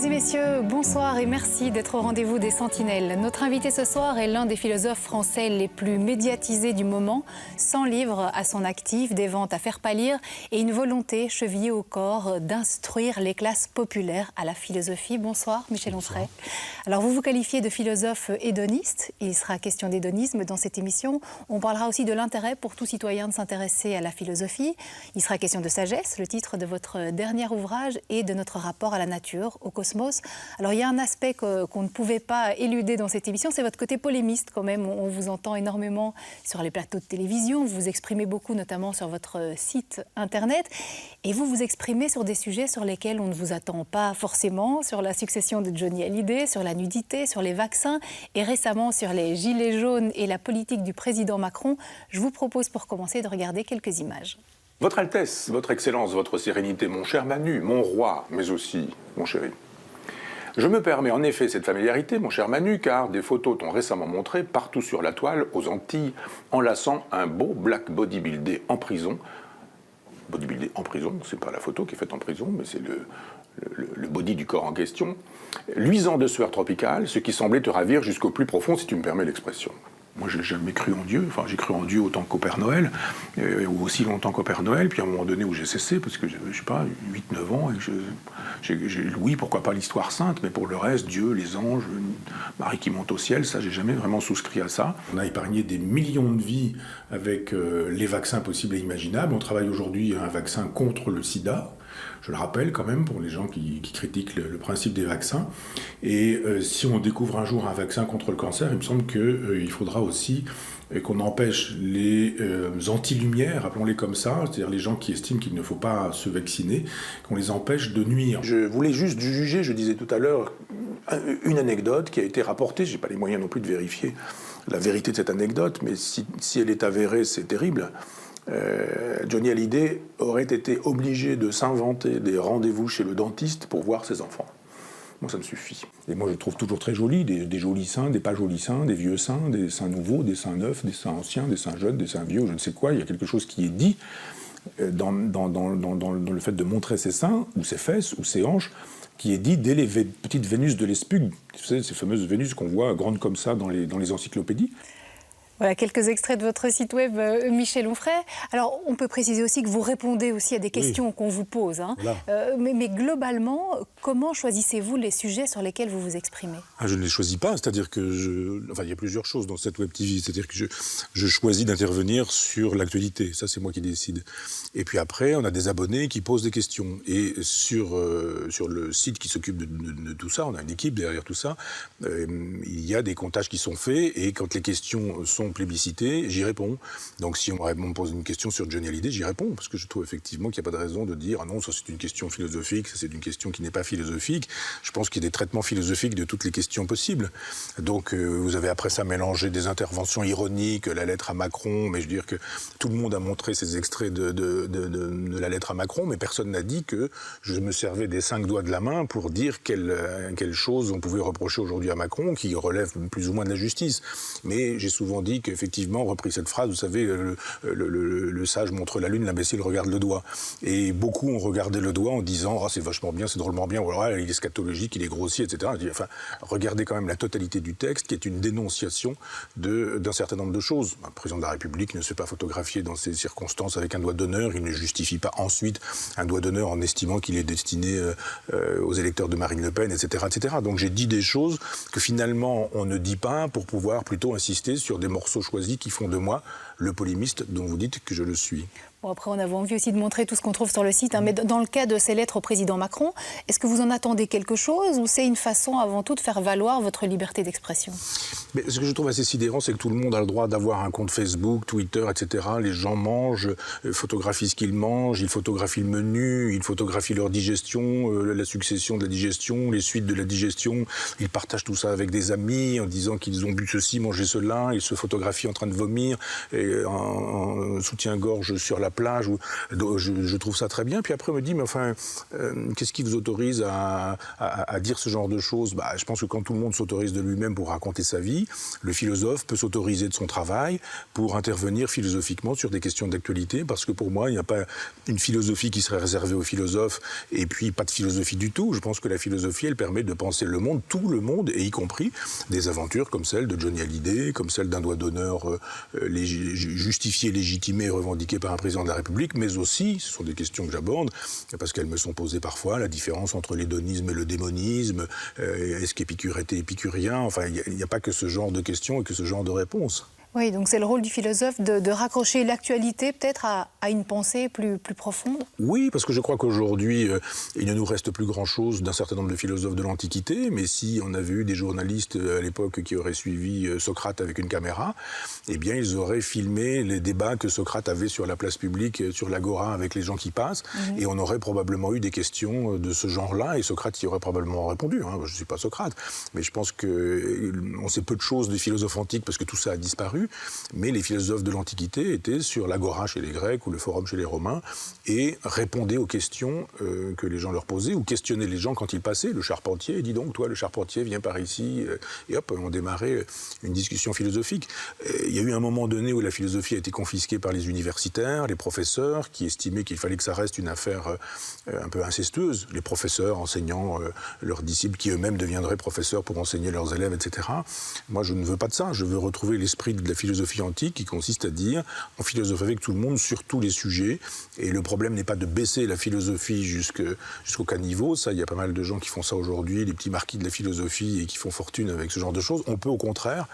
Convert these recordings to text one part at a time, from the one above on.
Mesdames et messieurs, bonsoir et merci d'être au rendez-vous des Sentinelles. Notre invité ce soir est l'un des philosophes français les plus médiatisés du moment, 100 livres à son actif, des ventes à faire pâlir et une volonté chevillée au corps d'instruire les classes populaires à la philosophie. Bonsoir Michel Onfray. Alors vous vous qualifiez de philosophe hédoniste, il sera question d'hédonisme dans cette émission. On parlera aussi de l'intérêt pour tout citoyen de s'intéresser à la philosophie. Il sera question de sagesse, le titre de votre dernier ouvrage, et de notre rapport à la nature, au cosmos. Alors il y a un aspect qu'on ne pouvait pas éluder dans cette émission, c'est votre côté polémiste quand même. On vous entend énormément sur les plateaux de télévision, vous vous exprimez beaucoup notamment sur votre site internet et vous vous exprimez sur des sujets sur lesquels on ne vous attend pas forcément, sur la succession de Johnny Hallyday, sur la nudité, sur les vaccins et récemment sur les gilets jaunes et la politique du président Macron. Je vous propose pour commencer de regarder quelques images. Votre Altesse, votre Excellence, votre Sérénité, mon cher Manu, mon roi, mais aussi mon chéri. Je me permets en effet cette familiarité, mon cher Manu, car des photos t'ont récemment montré partout sur la toile, aux Antilles, enlaçant un beau black bodybuildé en prison. Bodybuildé en prison, c'est pas la photo qui est faite en prison, mais c'est le body du corps en question, luisant de sueur tropicale, ce qui semblait te ravir jusqu'au plus profond, si tu me permets l'expression. Moi, je n'ai jamais cru en Dieu. Enfin, j'ai cru en Dieu autant qu'au Père Noël, ou aussi longtemps qu'au Père Noël. Puis à un moment donné où j'ai cessé, parce que je sais pas, 8-9 ans, et oui, pourquoi pas l'histoire sainte, mais pour le reste, Dieu, les anges, Marie qui monte au ciel, ça, j'ai jamais vraiment souscrit à ça. On a épargné des millions de vies avec les vaccins possibles et imaginables. On travaille aujourd'hui à un vaccin contre le sida. Je le rappelle quand même pour les gens qui critiquent le principe des vaccins. Et si on découvre un jour un vaccin contre le cancer, il me semble qu'il faudra aussi qu'on empêche les anti-lumière, appelons-les comme ça, c'est-à-dire les gens qui estiment qu'il ne faut pas se vacciner, qu'on les empêche de nuire. Je voulais juste juger, je disais tout à l'heure, une anecdote qui a été rapportée, je n'ai pas les moyens non plus de vérifier la vérité de cette anecdote, mais si elle est avérée, c'est terrible. Johnny Hallyday aurait été obligé de s'inventer des rendez-vous chez le dentiste pour voir ses enfants. Moi, ça me suffit. Et moi, je trouve toujours très joli des jolis seins, des pas jolis seins, des vieux seins, des seins nouveaux, des seins neufs, des seins anciens, des seins jeunes, des seins vieux, je ne sais quoi. Il y a quelque chose qui est dit dans le fait de montrer ses seins, ou ses fesses, ou ses hanches, qui est dit dès les petites Vénus de l'Espug. Vous savez, ces fameuses Vénus qu'on voit grandes comme ça dans les encyclopédies. Voilà quelques extraits de votre site web, Michel Onfray. Alors, on peut préciser aussi que vous répondez aussi à des questions qu'on vous pose. Hein. Voilà. Mais globalement, comment choisissez-vous les sujets sur lesquels vous vous exprimez ? Je ne les choisis pas, c'est-à-dire que il y a plusieurs choses dans cette web TV. C'est-à-dire que je choisis d'intervenir sur l'actualité. Ça, c'est moi qui décide. Et puis après, on a des abonnés qui posent des questions. Et sur le site qui s'occupe de tout ça, on a une équipe derrière tout ça, il y a des comptages qui sont faits. Et quand les questions sont plébiscité, j'y réponds. Donc si on me pose une question sur Johnny Hallyday, j'y réponds, parce que je trouve effectivement qu'il n'y a pas de raison de dire « Ah non, ça c'est une question philosophique, ça c'est une question qui n'est pas philosophique ». Je pense qu'il y a des traitements philosophiques de toutes les questions possibles. Donc vous avez après ça mélangé des interventions ironiques, la lettre à Macron, mais je veux dire que tout le monde a montré ces extraits de la lettre à Macron, mais personne n'a dit que je me servais des 5 doigts de la main pour dire quelle chose on pouvait reprocher aujourd'hui à Macron, qui relève plus ou moins de la justice. Mais j'ai souvent dit qu'effectivement, repris cette phrase, vous savez, le sage montre la lune, l'imbécile regarde le doigt. Et beaucoup ont regardé le doigt en disant « Ah, c'est vachement bien, c'est drôlement bien », ou alors « Il est scatologique, il est grossier, etc. » Enfin, regardez quand même la totalité du texte, qui est une dénonciation d'un certain nombre de choses. Le président de la République ne se fait pas photographier dans ces circonstances avec un doigt d'honneur, il ne justifie pas ensuite un doigt d'honneur en estimant qu'il est destiné aux électeurs de Marine Le Pen, etc., etc. Donc j'ai dit des choses que finalement on ne dit pas pour pouvoir plutôt insister sur des morceaux choisis qui font de moi le polémiste dont vous dites que je le suis. Bon, après, on avait envie aussi de montrer tout ce qu'on trouve sur le site, hein, mais dans le cas de ces lettres au président Macron, est-ce que vous en attendez quelque chose ou c'est une façon avant tout de faire valoir votre liberté d'expression ? Mais ce que je trouve assez sidérant, c'est que tout le monde a le droit d'avoir un compte Facebook, Twitter, etc. Les gens mangent, photographient ce qu'ils mangent, ils photographient le menu, ils photographient leur digestion, la succession de la digestion, les suites de la digestion. Ils partagent tout ça avec des amis en disant qu'ils ont bu ceci, mangé cela, ils se photographient en train de vomir, et en soutien-gorge sur la plage. Je trouve ça très bien. Puis après, on me dit, mais enfin, qu'est-ce qui vous autorise à dire ce genre de choses? Je pense que quand tout le monde s'autorise de lui-même pour raconter sa vie, le philosophe peut s'autoriser de son travail pour intervenir philosophiquement sur des questions d'actualité, parce que pour moi, il n'y a pas une philosophie qui serait réservée aux philosophes et puis pas de philosophie du tout. Je pense que la philosophie, elle permet de penser le monde, tout le monde, et y compris des aventures comme celle de Johnny Hallyday, comme celle d'un doigt d'honneur justifié, légitimé et revendiqué par un président de la République, mais aussi, ce sont des questions que j'aborde, parce qu'elles me sont posées parfois, la différence entre l'hédonisme et le démonisme, est-ce qu'Épicure était épicurien? Enfin, il n'y a pas que ce genre de questions et que ce genre de réponses. Oui, donc c'est le rôle du philosophe de raccrocher l'actualité peut-être à une pensée plus profonde. Oui, parce que je crois qu'aujourd'hui, il ne nous reste plus grand-chose d'un certain nombre de philosophes de l'Antiquité, mais si on avait eu des journalistes à l'époque qui auraient suivi Socrate avec une caméra, eh bien ils auraient filmé les débats que Socrate avait sur la place publique, sur l'agora avec les gens qui passent, et on aurait probablement eu des questions de ce genre-là, et Socrate y aurait probablement répondu. Je ne suis pas Socrate, mais je pense qu'on sait peu de choses des philosophes antiques parce que tout ça a disparu. Mais les philosophes de l'Antiquité étaient sur l'agora chez les Grecs ou le forum chez les Romains et répondaient aux questions que les gens leur posaient ou questionnaient les gens quand ils passaient. Le charpentier, dis donc, toi, le charpentier, viens par ici. Et hop, on démarrait une discussion philosophique. Il y a eu un moment donné où la philosophie a été confisquée par les universitaires, les professeurs, qui estimaient qu'il fallait que ça reste une affaire un peu incestueuse. Les professeurs enseignant leurs disciples qui eux-mêmes deviendraient professeurs pour enseigner leurs élèves, etc. Moi, je ne veux pas de ça. Je veux retrouver l'esprit de la philosophie antique qui consiste à dire on philosophe avec tout le monde sur tous les sujets et le problème n'est pas de baisser la philosophie jusqu'au caniveau. Ça, il y a pas mal de gens qui font ça aujourd'hui, les petits marquis de la philosophie et qui font fortune avec ce genre de choses. On peut au contraire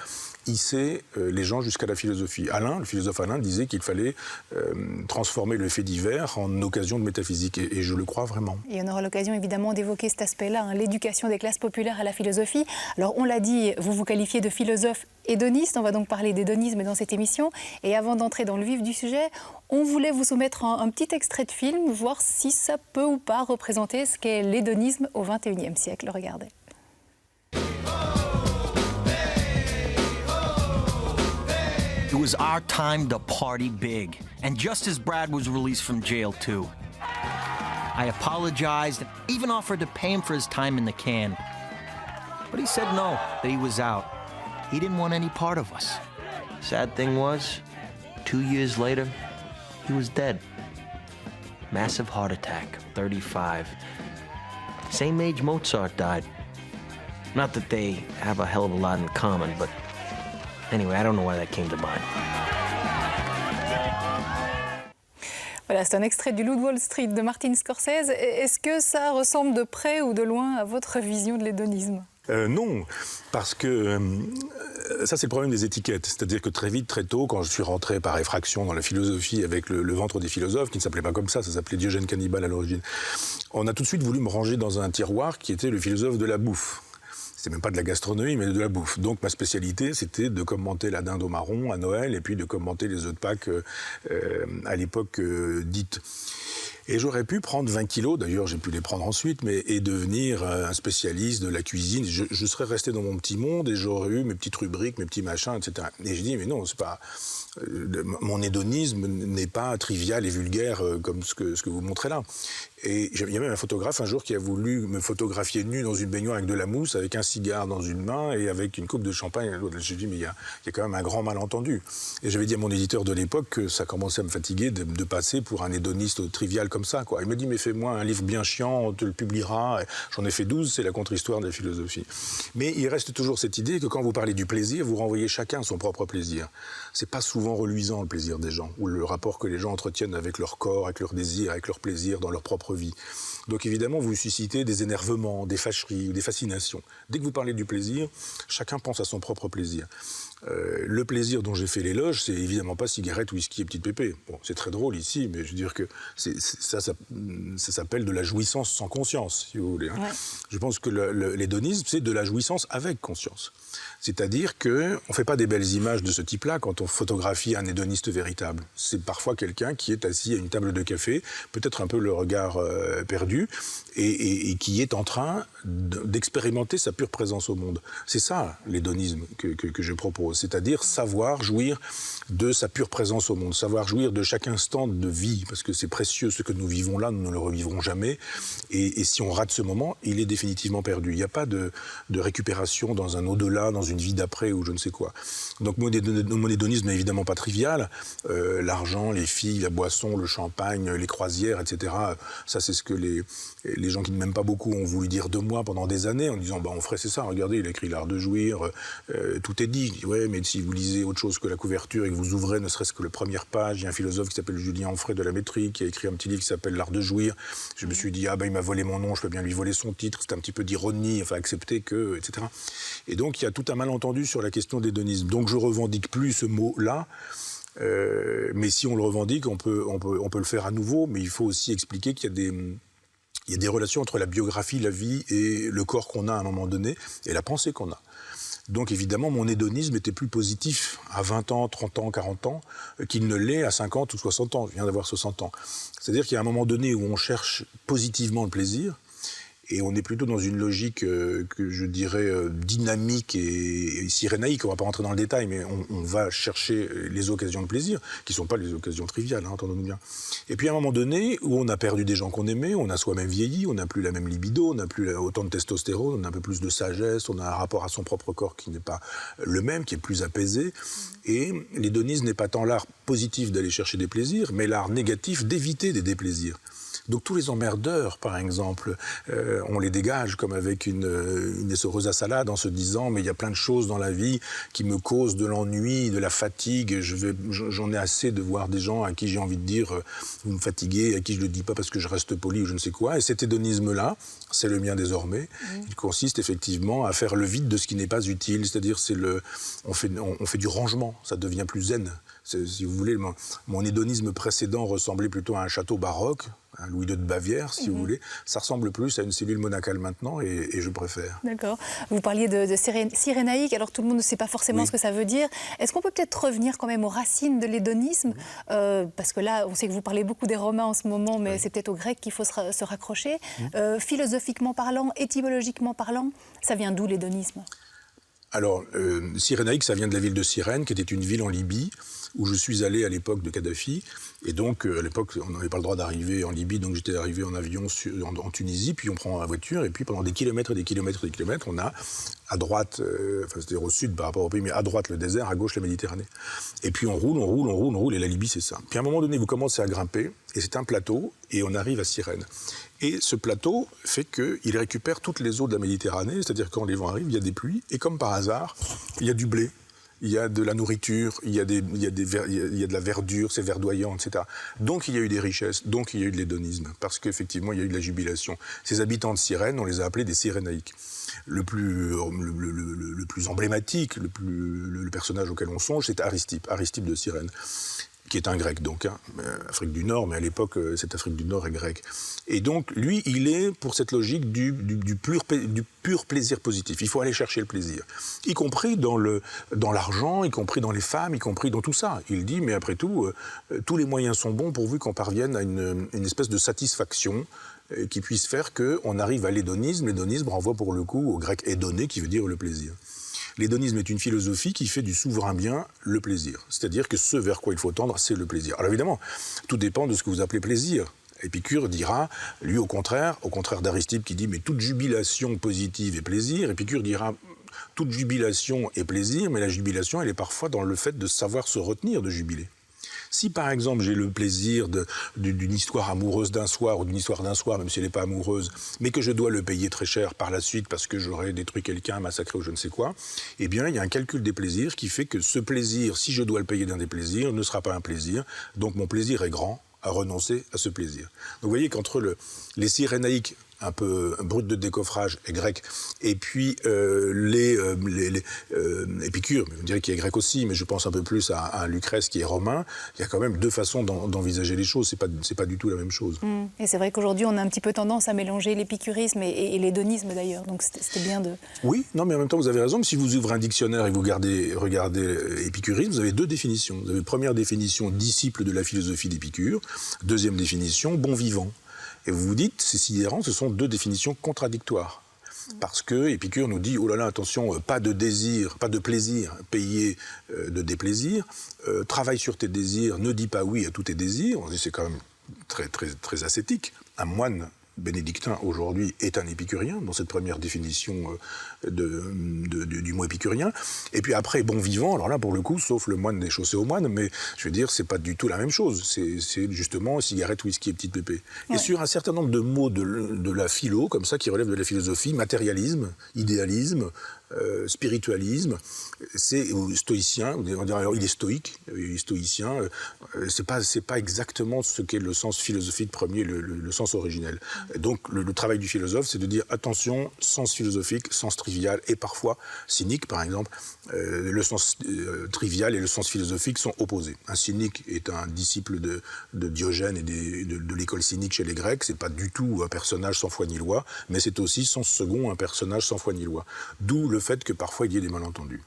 hisser les gens jusqu'à la philosophie. Alain, le philosophe Alain, disait qu'il fallait transformer le fait divers en occasion de métaphysique et je le crois vraiment. Et on aura l'occasion évidemment d'évoquer cet aspect-là, l'éducation des classes populaires à la philosophie. Alors on l'a dit, vous vous qualifiez de philosophe hédoniste, on va donc parler d'hédonisme dans cette émission. Et avant d'entrer dans le vif du sujet, on voulait vous soumettre un petit extrait de film, voir si ça peut ou pas représenter ce qu'est l'hédonisme au XXIe siècle. Regardez. It was our time to party big. And just as Brad was released from jail, too. I apologized and even offered to pay him for his time in the can. But he said no, that he was out. He didn't want any part of us. Sad thing was, 2 years later, he was dead. Massive heart attack, 35. Same age Mozart died. Not that they have a hell of a lot in common, but anyway, I don't know why that came to mind. Voilà, c'est un extrait du Loup de Wall Street de Martin Scorsese. Est-ce que ça ressemble de près ou de loin à votre vision de l'hédonisme ? Non, parce que ça c'est le problème des étiquettes. C'est-à-dire que très vite, très tôt, quand je suis rentré par effraction dans la philosophie avec le ventre des philosophes, qui ne s'appelait pas comme ça s'appelait Diogène Cannibale à l'origine, on a tout de suite voulu me ranger dans un tiroir qui était le philosophe de la bouffe. C'est même pas de la gastronomie, mais de la bouffe. Donc ma spécialité, c'était de commenter la dinde au marron à Noël et puis de commenter les œufs de Pâques à l'époque dite. Et j'aurais pu prendre 20 kilos, d'ailleurs j'ai pu les prendre ensuite, et devenir un spécialiste de la cuisine. Je serais resté dans mon petit monde et j'aurais eu mes petites rubriques, mes petits machins, etc. Et je dis, mais non, c'est pas... mon hédonisme n'est pas trivial et vulgaire comme ce que vous montrez là. Et il y a même un photographe un jour qui a voulu me photographier nu dans une baignoire avec de la mousse, avec un cigare dans une main et avec une coupe de champagne à l'autre. J'ai dit, mais il y a quand même un grand malentendu. Et j'avais dit à mon éditeur de l'époque que ça commençait à me fatiguer de passer pour un hédoniste trivial comme ça, quoi. Il me dit, mais fais-moi un livre bien chiant, on te le publiera. J'en ai fait 12, c'est la contre-histoire de la philosophie. Mais il reste toujours cette idée que quand vous parlez du plaisir, vous renvoyez chacun son propre plaisir. C'est pas souvent reluisant le plaisir des gens, ou le rapport que les gens entretiennent avec leur corps, avec leur désir, avec leur plaisir dans leur propre vie. Donc évidemment, vous suscitez des énervements, des fâcheries ou des fascinations. Dès que vous parlez du plaisir, chacun pense à son propre plaisir. Le plaisir dont j'ai fait l'éloge, c'est évidemment pas cigarette, whisky et petite pépé. Bon, c'est très drôle ici, mais je veux dire que ça s'appelle de la jouissance sans conscience, si vous voulez. Hein. Ouais. Je pense que l'hédonisme, c'est de la jouissance avec conscience. C'est-à-dire qu'on ne fait pas des belles images de ce type-là quand on photographie un hédoniste véritable. C'est parfois quelqu'un qui est assis à une table de café, peut-être un peu le regard perdu, et qui est en train d'expérimenter sa pure présence au monde. C'est ça l'hédonisme que je propose. c'est-à-dire savoir jouir de sa pure présence au monde, savoir jouir de chaque instant de vie, parce que c'est précieux, ce que nous vivons là, nous ne le revivrons jamais, et si on rate ce moment, il est définitivement perdu. Il n'y a pas de récupération dans un au-delà, dans une vie d'après ou je ne sais quoi. Donc mon hédonisme n'est évidemment pas trivial, l'argent, les filles, la boisson, le champagne, les croisières, etc. Ça c'est ce que les gens qui ne m'aiment pas beaucoup ont voulu dire de moi pendant des années, en disant on ferait c'est ça, regardez, il a écrit l'art de jouir, tout est dit. Ouais, mais si vous lisez autre chose que la couverture et que vous ouvrez ne serait-ce que la première page, il y a un philosophe qui s'appelle Julien Onfray de la métrique qui a écrit un petit livre qui s'appelle L'art de jouir. Je me suis dit il m'a volé mon nom, je peux bien lui voler son titre, c'est un petit peu d'ironie, enfin accepter que, etc. Et donc il y a tout un malentendu sur la question de l'hédonisme. Donc je revendique plus ce mot-là. Mais si on le revendique, on peut le faire à nouveau, mais il faut aussi expliquer qu'il y a des relations entre la biographie, la vie et le corps qu'on a à un moment donné et la pensée qu'on a. Donc évidemment, mon hédonisme était plus positif à 20 ans, 30 ans, 40 ans qu'il ne l'est à 50 ou 60 ans. Je viens d'avoir 60 ans. C'est-à-dire qu'il y a un moment donné où on cherche positivement le plaisir, et on est plutôt dans une logique que je dirais dynamique et sirénaïque. On ne va pas rentrer dans le détail, mais on va chercher les occasions de plaisir, qui ne sont pas les occasions triviales, entendons-nous bien. Et puis à un moment donné, où on a perdu des gens qu'on aimait, on a soi-même vieilli, on n'a plus la même libido, on n'a plus autant de testostérone, on a un peu plus de sagesse, on a un rapport à son propre corps qui n'est pas le même, qui est plus apaisé. Et l'hédonisme n'est pas tant l'art positif d'aller chercher des plaisirs, mais l'art négatif d'éviter des déplaisirs. Donc tous les emmerdeurs, par exemple, on les dégage comme avec une essoreuse à salade en se disant mais il y a plein de choses dans la vie qui me causent de l'ennui, de la fatigue. J'en ai assez de voir des gens à qui j'ai envie de dire vous me fatiguez, à qui je le dis pas parce que je reste poli ou je ne sais quoi. Et cet hédonisme-là, c'est le mien désormais. Il consiste effectivement à faire le vide de ce qui n'est pas utile, c'est-à-dire on fait du rangement, ça devient plus zen. Si vous voulez, mon hédonisme précédent ressemblait plutôt à un château baroque, un Louis II de Bavière, si vous voulez. Ça ressemble plus à une cellule monacale maintenant, et je préfère. D'accord. Vous parliez de sirénaïque, alors tout le monde ne sait pas forcément ce que ça veut dire. Est-ce qu'on peut peut-être revenir quand même aux racines de l'hédonisme parce que là, on sait que vous parlez beaucoup des Romains en ce moment, mais c'est peut-être aux Grecs qu'il faut se raccrocher. Philosophiquement parlant, étymologiquement parlant, ça vient d'où l'hédonisme ? Alors, sirénaïque, ça vient de la ville de Cyrène, qui était une ville en Libye, où je suis allé à l'époque de Kadhafi. Et donc, à l'époque, on n'avait pas le droit d'arriver en Libye, donc j'étais arrivé en avion en Tunisie, puis on prend la voiture, et puis pendant des kilomètres et des kilomètres et des kilomètres, on a à droite, c'est-à-dire au sud par rapport au pays, mais à droite le désert, à gauche la Méditerranée. Et puis on roule, et la Libye, c'est ça. Puis à un moment donné, vous commencez à grimper, et c'est un plateau, et on arrive à Cyrène. Et ce plateau fait qu'il récupère toutes les eaux de la Méditerranée, c'est-à-dire quand les vents arrivent, il y a des pluies, et comme par hasard, il y a du blé, il y a de la nourriture, il y a de la verdure, c'est verdoyant, etc. Donc il y a eu des richesses, donc il y a eu de l'hédonisme, parce qu'effectivement il y a eu de la jubilation. Ces habitants de Cyrène, on les a appelés des Cyrénaïques. Le plus emblématique, le personnage auquel on songe, c'est Aristippe de Cyrène, qui est un grec, donc, Afrique du Nord, mais à l'époque, cette Afrique du Nord est grecque. Et donc, lui, il est pour cette logique du pur plaisir positif. Il faut aller chercher le plaisir, y compris dans l'argent, y compris dans les femmes, y compris dans tout ça. Il dit, mais après tout, tous les moyens sont bons pourvu qu'on parvienne à une espèce de satisfaction qui puisse faire qu'on arrive à l'hédonisme. L'hédonisme renvoie pour le coup au grec hédoné, qui veut dire le plaisir. L'hédonisme est une philosophie qui fait du souverain bien le plaisir. C'est-à-dire que ce vers quoi il faut tendre, c'est le plaisir. Alors évidemment, tout dépend de ce que vous appelez plaisir. Épicure dira, lui au contraire d'Aristippe qui dit « mais toute jubilation positive est plaisir », Épicure dira « toute jubilation est plaisir, mais la jubilation, elle est parfois dans le fait de savoir se retenir de jubiler ». Si par exemple j'ai le plaisir d'une histoire amoureuse d'un soir ou d'une histoire d'un soir, même si elle n'est pas amoureuse, mais que je dois le payer très cher par la suite parce que j'aurais détruit quelqu'un, massacré ou je ne sais quoi, eh bien il y a un calcul des plaisirs qui fait que ce plaisir, si je dois le payer d'un des plaisirs, ne sera pas un plaisir. Donc mon plaisir est grand à renoncer à ce plaisir. Donc vous voyez qu'entre les Cyrénaïques, un peu brut de décoffrage est grec, et puis Épicure, on dirait qu'il est grec aussi, mais je pense un peu plus à Lucrèce qui est romain. Il y a quand même deux façons d'envisager les choses, c'est pas du tout la même chose. Et c'est vrai qu'aujourd'hui on a un petit peu tendance à mélanger l'épicurisme et l'hédonisme d'ailleurs, donc c'était bien de... Oui, non mais en même temps vous avez raison, si vous ouvrez un dictionnaire et vous regardez épicurisme, vous avez deux définitions. Vous avez première définition, disciple de la philosophie d'Épicure, deuxième définition, bon vivant. Et vous vous dites, c'est sidérant, ce sont deux définitions contradictoires. Parce que Épicure nous dit, oh là là, attention, pas de désir, pas de plaisir payé de déplaisir, travaille sur tes désirs, ne dis pas oui à tous tes désirs. On dit c'est quand même très, très, très ascétique. Un moine bénédictin aujourd'hui est un épicurien, dans cette première définition du mot épicurien. Et puis après, bon vivant, alors là pour le coup, sauf le moine des chaussées aux moines, mais je veux dire, c'est pas du tout la même chose. C'est justement cigarette, whisky et petite pépé. Ouais. Et sur un certain nombre de mots de la philo, comme ça, qui relèvent de la philosophie, matérialisme, idéalisme, spiritualisme, c'est stoïcien, on dirait alors il est stoïque, il est stoïcien, c'est pas exactement ce qu'est le sens philosophique premier, le sens originel. Donc le travail du philosophe, c'est de dire attention, sens philosophique, sens trivial et parfois cynique, par exemple, le sens trivial et le sens philosophique sont opposés. Un cynique est un disciple de Diogène et de l'école cynique chez les Grecs, c'est pas du tout un personnage sans foi ni loi, mais c'est aussi sens second, un personnage sans foi ni loi. D'où le fait que parfois il y ait des malentendus.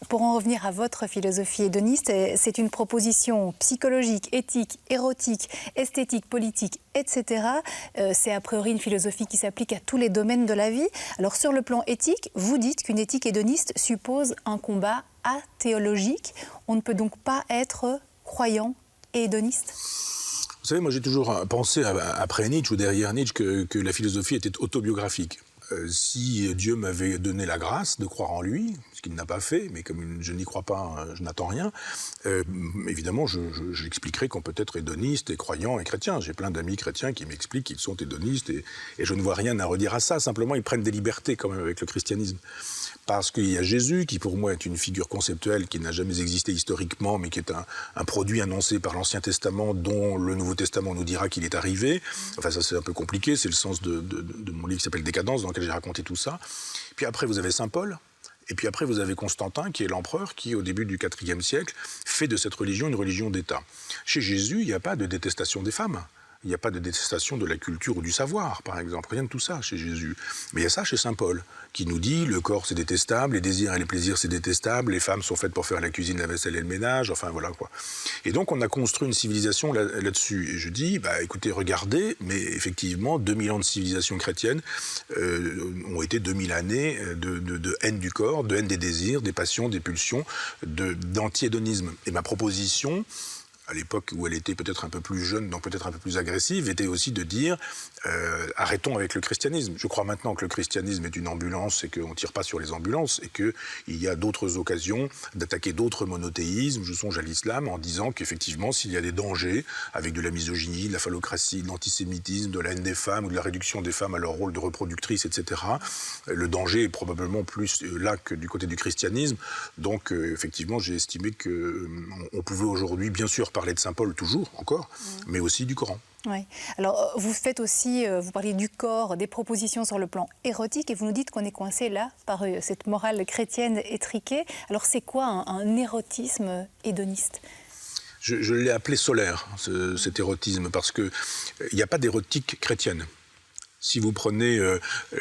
Pour en revenir à votre philosophie hédoniste, c'est une proposition psychologique, éthique, érotique, esthétique, politique, etc. C'est a priori une philosophie qui s'applique à tous les domaines de la vie. Alors sur le plan éthique, vous dites qu'une éthique hédoniste suppose un combat athéologique. On ne peut donc pas être croyant et hédoniste ? Vous savez, moi j'ai toujours pensé, après Nietzsche ou derrière Nietzsche, que la philosophie était autobiographique. Si Dieu m'avait donné la grâce de croire en lui, ce qu'il n'a pas fait, mais comme je n'y crois pas, je n'attends rien, évidemment, j'expliquerai qu'on peut être hédoniste et croyant et chrétien. J'ai plein d'amis chrétiens qui m'expliquent qu'ils sont hédonistes et je ne vois rien à redire à ça. Simplement, ils prennent des libertés quand même avec le christianisme. Parce qu'il y a Jésus, qui pour moi est une figure conceptuelle qui n'a jamais existé historiquement, mais qui est un produit annoncé par l'Ancien Testament, dont le Nouveau Testament nous dira qu'il est arrivé. Enfin, ça c'est un peu compliqué, c'est le sens de mon livre qui s'appelle Décadence, dans lequel j'ai raconté tout ça. Puis après, vous avez Saint Paul, et puis après, vous avez Constantin, qui est l'empereur, qui, au début du IVe siècle, fait de cette religion une religion d'État. Chez Jésus, il n'y a pas de détestation des femmes. Il n'y a pas de détestation de la culture ou du savoir, par exemple. Rien de tout ça chez Jésus. Mais il y a ça chez Saint Paul, qui nous dit le corps c'est détestable, les désirs et les plaisirs c'est détestable, les femmes sont faites pour faire la cuisine, la vaisselle et le ménage, enfin voilà quoi. Et donc on a construit une civilisation là-dessus. Et je dis, écoutez, regardez, mais effectivement, 2000 ans de civilisation chrétienne ont été 2000 années de haine du corps, de haine des désirs, des passions, des pulsions, d'anti-hédonisme. Et ma proposition, à l'époque où elle était peut-être un peu plus jeune, donc peut-être un peu plus agressive, était aussi de dire arrêtons avec le christianisme. Je crois maintenant que le christianisme est une ambulance et qu'on ne tire pas sur les ambulances et qu'il y a d'autres occasions d'attaquer d'autres monothéismes. Je songe à l'islam en disant qu'effectivement, s'il y a des dangers avec de la misogynie, de la phallocratie, de l'antisémitisme, de la haine des femmes ou de la réduction des femmes à leur rôle de reproductrices, etc., le danger est probablement plus là que du côté du christianisme. Donc effectivement, j'ai estimé qu'on pouvait aujourd'hui, bien sûr, parler de Saint Paul toujours, encore, mais aussi du Coran. Oui. Alors, vous faites aussi, vous parlez du corps, des propositions sur le plan érotique, et vous nous dites qu'on est coincé là par cette morale chrétienne étriquée. Alors, c'est quoi un érotisme hédoniste ? Je l'ai appelé solaire, cet érotisme, parce qu'il n'y a pas d'érotique chrétienne. Si vous prenez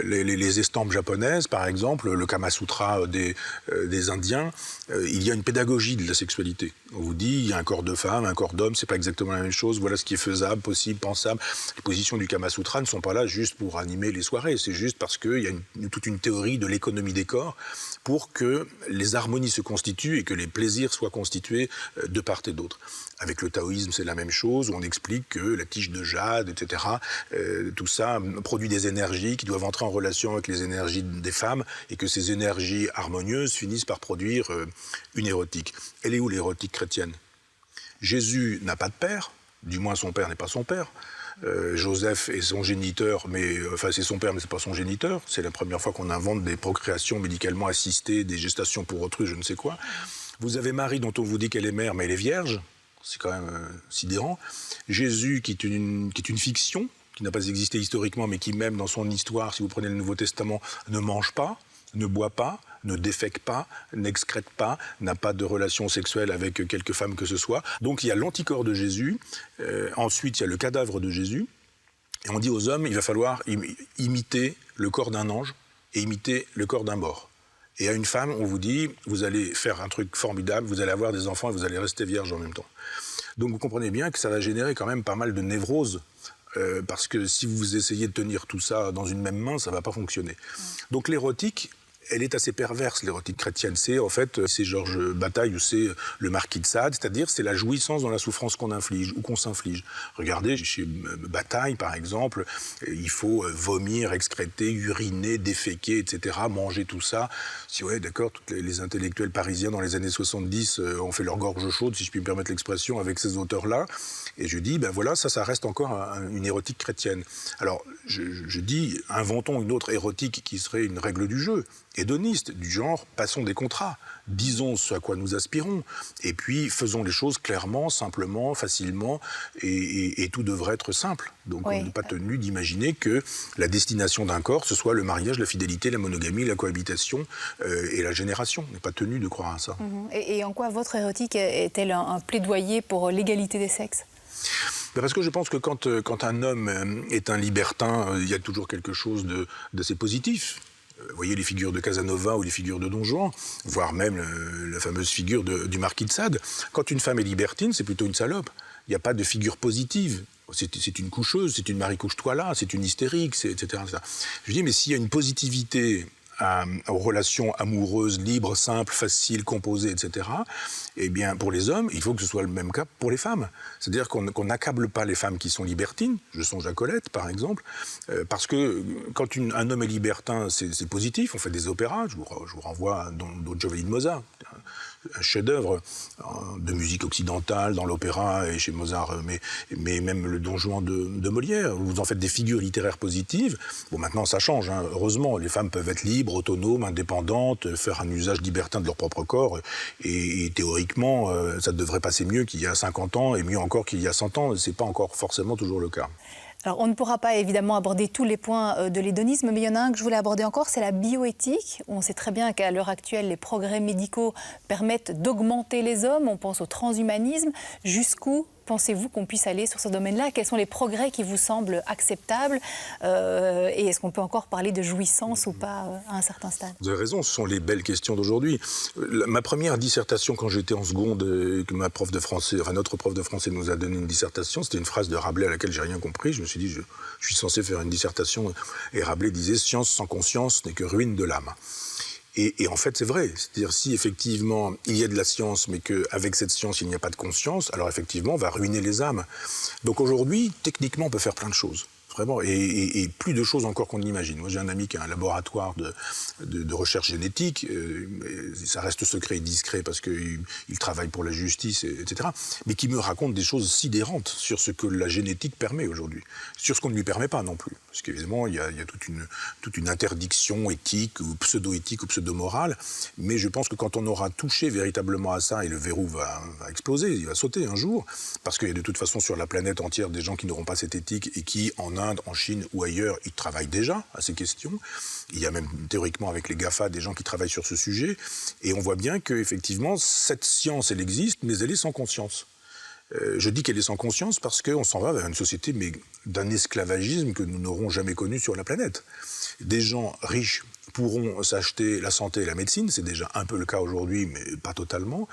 les estampes japonaises, par exemple, le Kama Sutra des Indiens, il y a une pédagogie de la sexualité. On vous dit, il y a un corps de femme, un corps d'homme, c'est pas exactement la même chose, voilà ce qui est faisable, possible, pensable. Les positions du Kama Sutra ne sont pas là juste pour animer les soirées, c'est juste parce qu'il y a toute une théorie de l'économie des corps pour que les harmonies se constituent et que les plaisirs soient constitués de part et d'autre. Avec le taoïsme, c'est la même chose, où on explique que la tige de jade, etc., tout ça produit des énergies qui doivent entrer en relation avec les énergies des femmes et que ces énergies harmonieuses finissent par produire une érotique. Elle est où l'érotique chrétienne ? Jésus n'a pas de père, du moins son père n'est pas son père. Joseph est son géniteur, enfin c'est son père mais c'est pas son géniteur. C'est la première fois qu'on invente des procréations médicalement assistées, des gestations pour autrui, je ne sais quoi. Vous avez Marie dont on vous dit qu'elle est mère mais elle est vierge. C'est quand même sidérant. Jésus, qui est une fiction, qui n'a pas existé historiquement, mais qui même dans son histoire, si vous prenez le Nouveau Testament, ne mange pas, ne boit pas, ne défèque pas, n'excrète pas, n'a pas de relation sexuelle avec quelque femme que ce soit. Donc il y a l'anticorps de Jésus, ensuite il y a le cadavre de Jésus, et on dit aux hommes, il va falloir imiter le corps d'un ange et imiter le corps d'un mort. Et à une femme, on vous dit, vous allez faire un truc formidable, vous allez avoir des enfants et vous allez rester vierge en même temps. Donc vous comprenez bien que ça va générer quand même pas mal de névroses parce que si vous essayez de tenir tout ça dans une même main, ça ne va pas fonctionner. Donc l'érotique, elle est assez perverse, l'érotique chrétienne. C'est en fait, c'est Georges Bataille ou c'est le Marquis de Sade, c'est-à-dire c'est la jouissance dans la souffrance qu'on inflige ou qu'on s'inflige. Regardez, chez Bataille par exemple, il faut vomir, excréter, uriner, déféquer, etc., manger tout ça. Si ouais, d'accord, tous les intellectuels parisiens dans les années 70 ont fait leur gorge chaude, si je puis me permettre l'expression, avec ces auteurs-là. Et je dis, ben voilà, ça reste encore une érotique chrétienne. Alors, je dis, inventons une autre érotique qui serait une règle du jeu, hédoniste, du genre, passons des contrats, disons ce à quoi nous aspirons, et puis faisons les choses clairement, simplement, facilement, et tout devrait être simple. Donc on n'est pas tenu d'imaginer que la destination d'un corps, ce soit le mariage, la fidélité, la monogamie, la cohabitation et la génération. On n'est pas tenu de croire à ça. Et en quoi votre érotique est-elle un plaidoyer pour l'égalité des sexes ? Parce que je pense que quand un homme est un libertin, il y a toujours quelque chose d'assez positif. Vous voyez les figures de Casanova ou les figures de Don Juan, voire même la fameuse figure du Marquis de Sade. Quand une femme est libertine, c'est plutôt une salope. Il n'y a pas de figure positive. C'est une coucheuse, c'est une Marie couche-toi là, c'est une hystérique, etc. Je dis, mais s'il y a une positivité aux relations amoureuses, libres, simples, faciles, composées, etc., eh bien, pour les hommes, il faut que ce soit le même cas pour les femmes. C'est-à-dire qu'on n'accable pas les femmes qui sont libertines, je songe à Colette, par exemple, parce que quand un homme est libertin, c'est positif, on fait des opéras, je vous renvoie à Don Giovanni de Mozart, un chef-d'œuvre de musique occidentale dans l'opéra et chez Mozart, mais même le Don Juan de Molière, vous en faites des figures littéraires positives. Bon, maintenant ça change, hein. Heureusement, les femmes peuvent être libres, autonomes, indépendantes, faire un usage libertin de leur propre corps, et théoriquement, ça devrait passer mieux qu'il y a 50 ans, et mieux encore qu'il y a 100 ans, c'est pas encore forcément toujours le cas. Alors, on ne pourra pas évidemment aborder tous les points de l'hédonisme, mais il y en a un que je voulais aborder encore, c'est la bioéthique. On sait très bien qu'à l'heure actuelle, les progrès médicaux permettent d'augmenter les hommes. On pense au transhumanisme. Jusqu'où pensez-vous qu'on puisse aller sur ce domaine-là ? Quels sont les progrès qui vous semblent acceptables ? Et est-ce qu'on peut encore parler de jouissance ou pas à un certain stade ? Vous avez raison, ce sont les belles questions d'aujourd'hui. Ma première dissertation, quand j'étais en seconde, que notre prof de français nous a donné une dissertation, c'était une phrase de Rabelais à laquelle j'ai rien compris. Je me suis dit, je suis censé faire une dissertation. Et Rabelais disait, science sans conscience n'est que ruine de l'âme. Et en fait, c'est vrai. C'est-à-dire, si effectivement, il y a de la science, mais qu'avec cette science, il n'y a pas de conscience, alors effectivement, on va ruiner les âmes. Donc aujourd'hui, techniquement, on peut faire plein de choses. Vraiment, et plus de choses encore qu'on n'imagine. Moi, j'ai un ami qui a un laboratoire de recherche génétique. Ça reste secret et discret parce qu'il travaille pour la justice, etc. Mais qui me raconte des choses sidérantes sur ce que la génétique permet aujourd'hui. Sur ce qu'on ne lui permet pas non plus. Parce qu'évidemment, il y a toute une interdiction éthique ou pseudo-éthique ou pseudo-morale. Mais je pense que quand on aura touché véritablement à ça, et le verrou va exploser, il va sauter un jour, parce qu'il y a de toute façon sur la planète entière des gens qui n'auront pas cette éthique et qui, en Inde, en Chine ou ailleurs, ils travaillent déjà à ces questions. Il y a même théoriquement avec les GAFA des gens qui travaillent sur ce sujet. Et on voit bien qu'effectivement, cette science, elle existe, mais elle est sans conscience. Je dis qu'elle est sans conscience parce qu'on s'en va vers une société mais d'un esclavagisme que nous n'aurons jamais connu sur la planète. Des gens riches pourront s'acheter la santé et la médecine, c'est déjà un peu le cas aujourd'hui, mais pas totalement.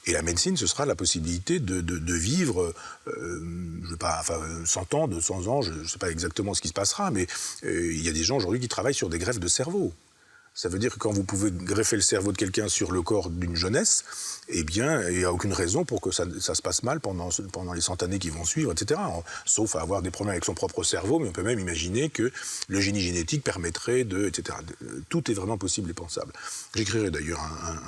Et la médecine, ce sera la possibilité de vivre, je sais pas, 100 ans, 200 ans, je ne sais pas exactement ce qui se passera, mais il y a des gens aujourd'hui qui travaillent sur des greffes de cerveau. Ça veut dire que quand vous pouvez greffer le cerveau de quelqu'un sur le corps d'une jeunesse, eh bien, il n'y a aucune raison pour que ça se passe mal pendant les 100 années qui vont suivre, etc. Sauf à avoir des problèmes avec son propre cerveau, mais on peut même imaginer que le génie génétique permettrait etc. Tout est vraiment possible et pensable. J'écrirai d'ailleurs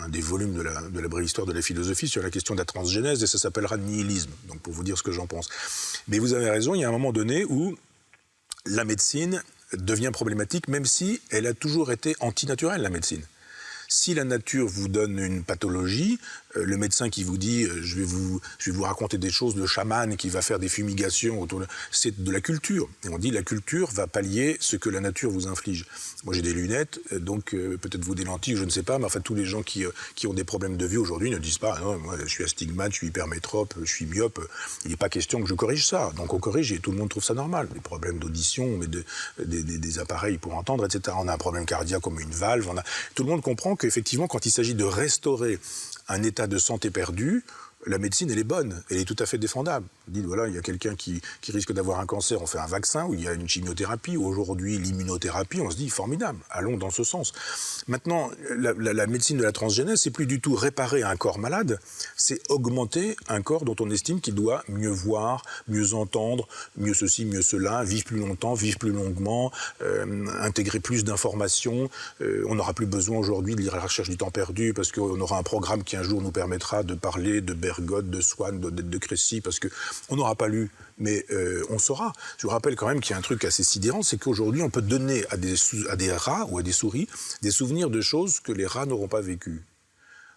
un des volumes de la brève histoire de la philosophie sur la question de la transgénèse, et ça s'appellera nihilisme, donc pour vous dire ce que j'en pense. Mais vous avez raison, il y a un moment donné où la médecine devient problématique, même si elle a toujours été antinaturelle, la médecine. Si la nature vous donne une pathologie, le médecin qui vous dit je vais vous raconter des choses de chaman qui va faire des fumigations autour c'est de la culture. Et on dit la culture va pallier ce que la nature vous inflige. Moi j'ai des lunettes, donc peut-être vous des lentilles, je ne sais pas, mais enfin tous les gens qui ont des problèmes de vue aujourd'hui ne disent pas non, moi je suis astigmate, je suis hypermétrope, je suis myope, il n'est pas question que je corrige ça. Donc on corrige et tout le monde trouve ça normal. Des problèmes d'audition, mais des appareils pour entendre, etc. On a un problème cardiaque comme une valve, tout le monde comprend qu'effectivement quand il s'agit de restaurer un état de santé perdu, La médecine, elle est bonne, elle est tout à fait défendable. Vous dites, voilà, il y a quelqu'un qui risque d'avoir un cancer, on fait un vaccin, ou il y a une chimiothérapie, aujourd'hui l'immunothérapie, on se dit, formidable, allons dans ce sens. Maintenant, la médecine de la transgénèse, c'est plus du tout réparer un corps malade, c'est augmenter un corps dont on estime qu'il doit mieux voir, mieux entendre, mieux ceci, mieux cela, vivre plus longtemps, vivre plus longuement, intégrer plus d'informations. On n'aura plus besoin aujourd'hui de lire La recherche du temps perdu, parce qu'on aura un programme qui un jour nous permettra de parler de Bergotte, de Swann, de Crécy, parce qu'on n'aura pas lu, mais on saura. Je vous rappelle quand même qu'il y a un truc assez sidérant, c'est qu'aujourd'hui, on peut donner à des rats ou à des souris des souvenirs de choses que les rats n'auront pas vécues.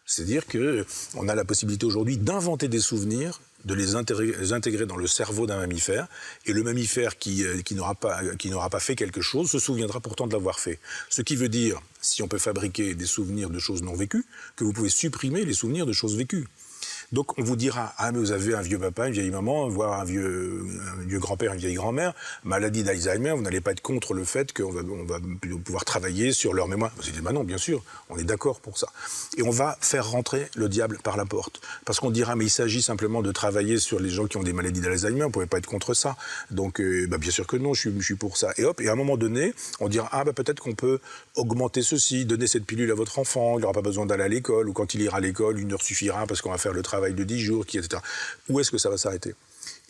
C'est-à-dire qu'on a la possibilité aujourd'hui d'inventer des souvenirs, de les intégrer dans le cerveau d'un mammifère, et le mammifère qui n'aura pas fait quelque chose se souviendra pourtant de l'avoir fait. Ce qui veut dire, si on peut fabriquer des souvenirs de choses non vécues, que vous pouvez supprimer les souvenirs de choses vécues. Donc on vous dira, ah mais vous avez un vieux papa, une vieille maman, voire un vieux grand-père, une vieille grand-mère, maladie d'Alzheimer, vous n'allez pas être contre le fait qu'on va pouvoir travailler sur leur mémoire. Vous dites, bah non, bien sûr, on est d'accord pour ça. Et on va faire rentrer le diable par la porte. Parce qu'on dira, mais il s'agit simplement de travailler sur les gens qui ont des maladies d'Alzheimer, on ne pouvait pas être contre ça. Donc bien sûr que non, je suis pour ça. Et hop, et à un moment donné, on dira, ah bah peut-être qu'on peut augmenter ceci, donner cette pilule à votre enfant, il n'aura pas besoin d'aller à l'école, ou quand il ira à l'école, 1 heure suffira parce qu'on va faire le travail de 10 jours, etc. Où est-ce que ça va s'arrêter ?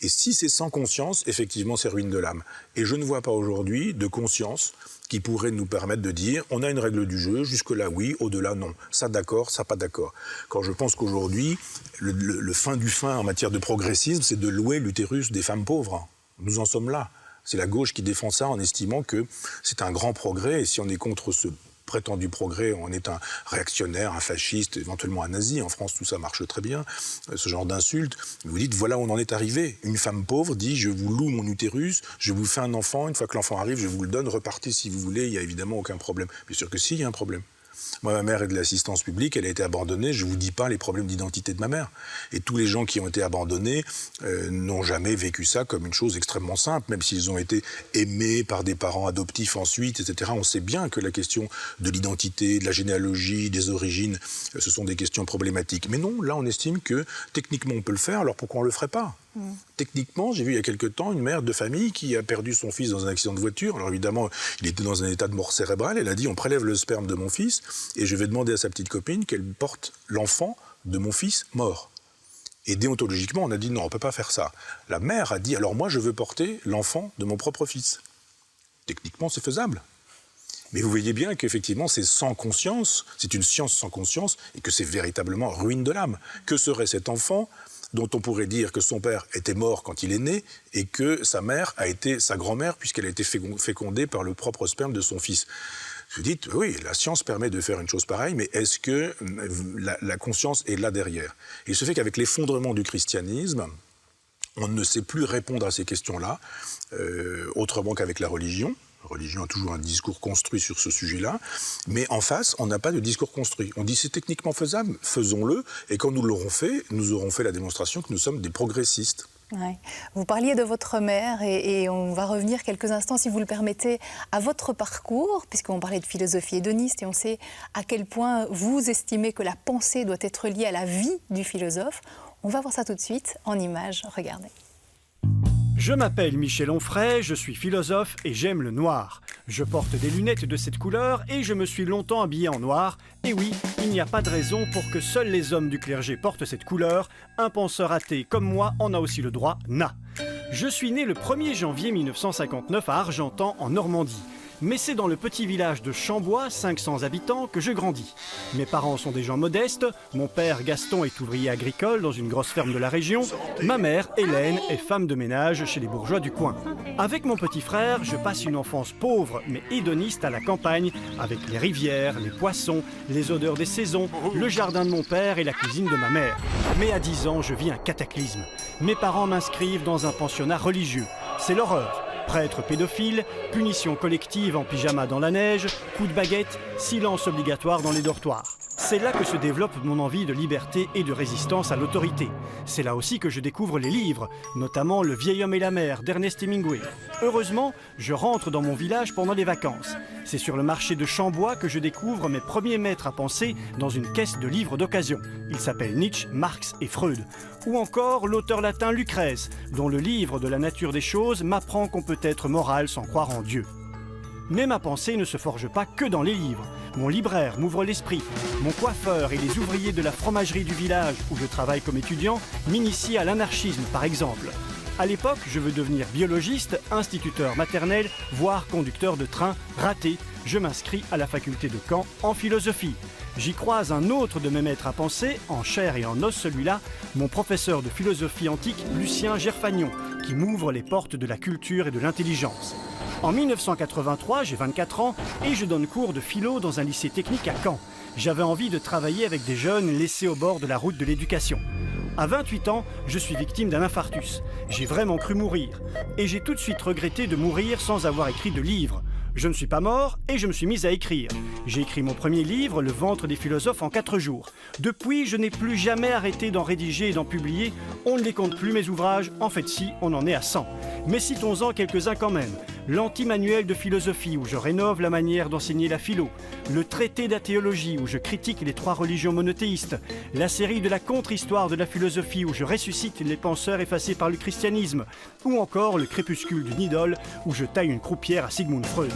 Et si c'est sans conscience, effectivement, c'est ruine de l'âme. Et je ne vois pas aujourd'hui de conscience qui pourrait nous permettre de dire on a une règle du jeu, jusque-là oui, au-delà non. Ça d'accord, ça pas d'accord. Quand je pense qu'aujourd'hui, le fin du fin en matière de progressisme, c'est de louer l'utérus des femmes pauvres. Nous en sommes là. C'est la gauche qui défend ça en estimant que c'est un grand progrès, et si on est contre ce prétendu progrès, on est un réactionnaire, un fasciste, éventuellement un nazi. En France, tout ça marche très bien, ce genre d'insultes. Vous dites, voilà où on en est arrivé. Une femme pauvre dit, je vous loue mon utérus, je vous fais un enfant, une fois que l'enfant arrive, je vous le donne, repartez si vous voulez, il n'y a évidemment aucun problème. Bien sûr que si, il y a un problème. Moi, ma mère est de l'assistance publique, elle a été abandonnée, je ne vous dis pas les problèmes d'identité de ma mère. Et tous les gens qui ont été abandonnés n'ont jamais vécu ça comme une chose extrêmement simple, même s'ils ont été aimés par des parents adoptifs ensuite, etc. On sait bien que la question de l'identité, de la généalogie, des origines, ce sont des questions problématiques. Mais non, là on estime que techniquement on peut le faire, alors pourquoi on ne le ferait pas ? Techniquement, j'ai vu il y a quelque temps une mère de famille qui a perdu son fils dans un accident de voiture. Alors évidemment, il était dans un état de mort cérébrale. Elle a dit, on prélève le sperme de mon fils et je vais demander à sa petite copine qu'elle porte l'enfant de mon fils mort. Et déontologiquement, on a dit, non, on ne peut pas faire ça. La mère a dit, alors moi, je veux porter l'enfant de mon propre fils. Techniquement, c'est faisable. Mais vous voyez bien qu'effectivement, c'est sans conscience, c'est une science sans conscience, et que c'est véritablement ruine de l'âme. Que serait cet enfant dont on pourrait dire que son père était mort quand il est né et que sa mère a été sa grand-mère puisqu'elle a été fécondée par le propre sperme de son fils. Vous dites, oui, la science permet de faire une chose pareille, mais est-ce que la conscience est là derrière ? Et il se fait qu'avec l'effondrement du christianisme, on ne sait plus répondre à ces questions-là, autrement qu'avec la religion. La religion a toujours un discours construit sur ce sujet-là, mais en face, on n'a pas de discours construit. On dit c'est techniquement faisable, faisons-le, et quand nous l'aurons fait, nous aurons fait la démonstration que nous sommes des progressistes. Ouais. Vous parliez de votre mère et on va revenir quelques instants, si vous le permettez, à votre parcours, puisqu'on parlait de philosophie hédoniste et on sait à quel point vous estimez que la pensée doit être liée à la vie du philosophe. On va voir ça tout de suite en images. Regardez. Je m'appelle Michel Onfray, je suis philosophe et j'aime le noir. Je porte des lunettes de cette couleur et je me suis longtemps habillé en noir. Et oui, il n'y a pas de raison pour que seuls les hommes du clergé portent cette couleur. Un penseur athée comme moi en a aussi le droit, na. Je suis né le 1er janvier 1959 à Argentan, en Normandie. Mais c'est dans le petit village de Chambois, 500 habitants, que je grandis. Mes parents sont des gens modestes, mon père Gaston est ouvrier agricole dans une grosse ferme de la région, ma mère Hélène est femme de ménage chez les bourgeois du coin. Avec mon petit frère, je passe une enfance pauvre mais hédoniste à la campagne, avec les rivières, les poissons, les odeurs des saisons, le jardin de mon père et la cuisine de ma mère. Mais à 10 ans, je vis un cataclysme. Mes parents m'inscrivent dans un pensionnat religieux. C'est l'horreur. Prêtre pédophile, punition collective en pyjama dans la neige, coups de baguette, silence obligatoire dans les dortoirs. C'est là que se développe mon envie de liberté et de résistance à l'autorité. C'est là aussi que je découvre les livres, notamment Le vieil homme et la mer d'Ernest Hemingway. Heureusement, je rentre dans mon village pendant les vacances. C'est sur le marché de Chambois que je découvre mes premiers maîtres à penser dans une caisse de livres d'occasion. Ils s'appellent Nietzsche, Marx et Freud. Ou encore l'auteur latin Lucrèce, dont le livre de la nature des choses m'apprend qu'on peut être moral sans croire en Dieu. Mais ma pensée ne se forge pas que dans les livres. Mon libraire m'ouvre l'esprit. Mon coiffeur et les ouvriers de la fromagerie du village où je travaille comme étudiant m'initient à l'anarchisme, par exemple. À l'époque, je veux devenir biologiste, instituteur maternel, voire conducteur de train. Raté, je m'inscris à la faculté de Caen en philosophie. J'y croise un autre de mes maîtres à penser, en chair et en os celui-là, mon professeur de philosophie antique, Lucien Gerfagnon, qui m'ouvre les portes de la culture et de l'intelligence. En 1983, j'ai 24 ans et je donne cours de philo dans un lycée technique à Caen. J'avais envie de travailler avec des jeunes laissés au bord de la route de l'éducation. À 28 ans, je suis victime d'un infarctus. J'ai vraiment cru mourir. Et j'ai tout de suite regretté de mourir sans avoir écrit de livre. Je ne suis pas mort et je me suis mis à écrire. J'ai écrit mon premier livre, Le ventre des philosophes, en 4 jours. Depuis, je n'ai plus jamais arrêté d'en rédiger et d'en publier. On ne les compte plus mes ouvrages, en fait si, on en est à 100. Mais citons-en quelques-uns quand même. L'anti-manuel de philosophie où je rénove la manière d'enseigner la philo. Le traité d'athéologie où je critique les 3 religions monothéistes. La série de la contre-histoire de la philosophie où je ressuscite les penseurs effacés par le christianisme. Ou encore le crépuscule d'une idole où je taille une croupière à Sigmund Freud.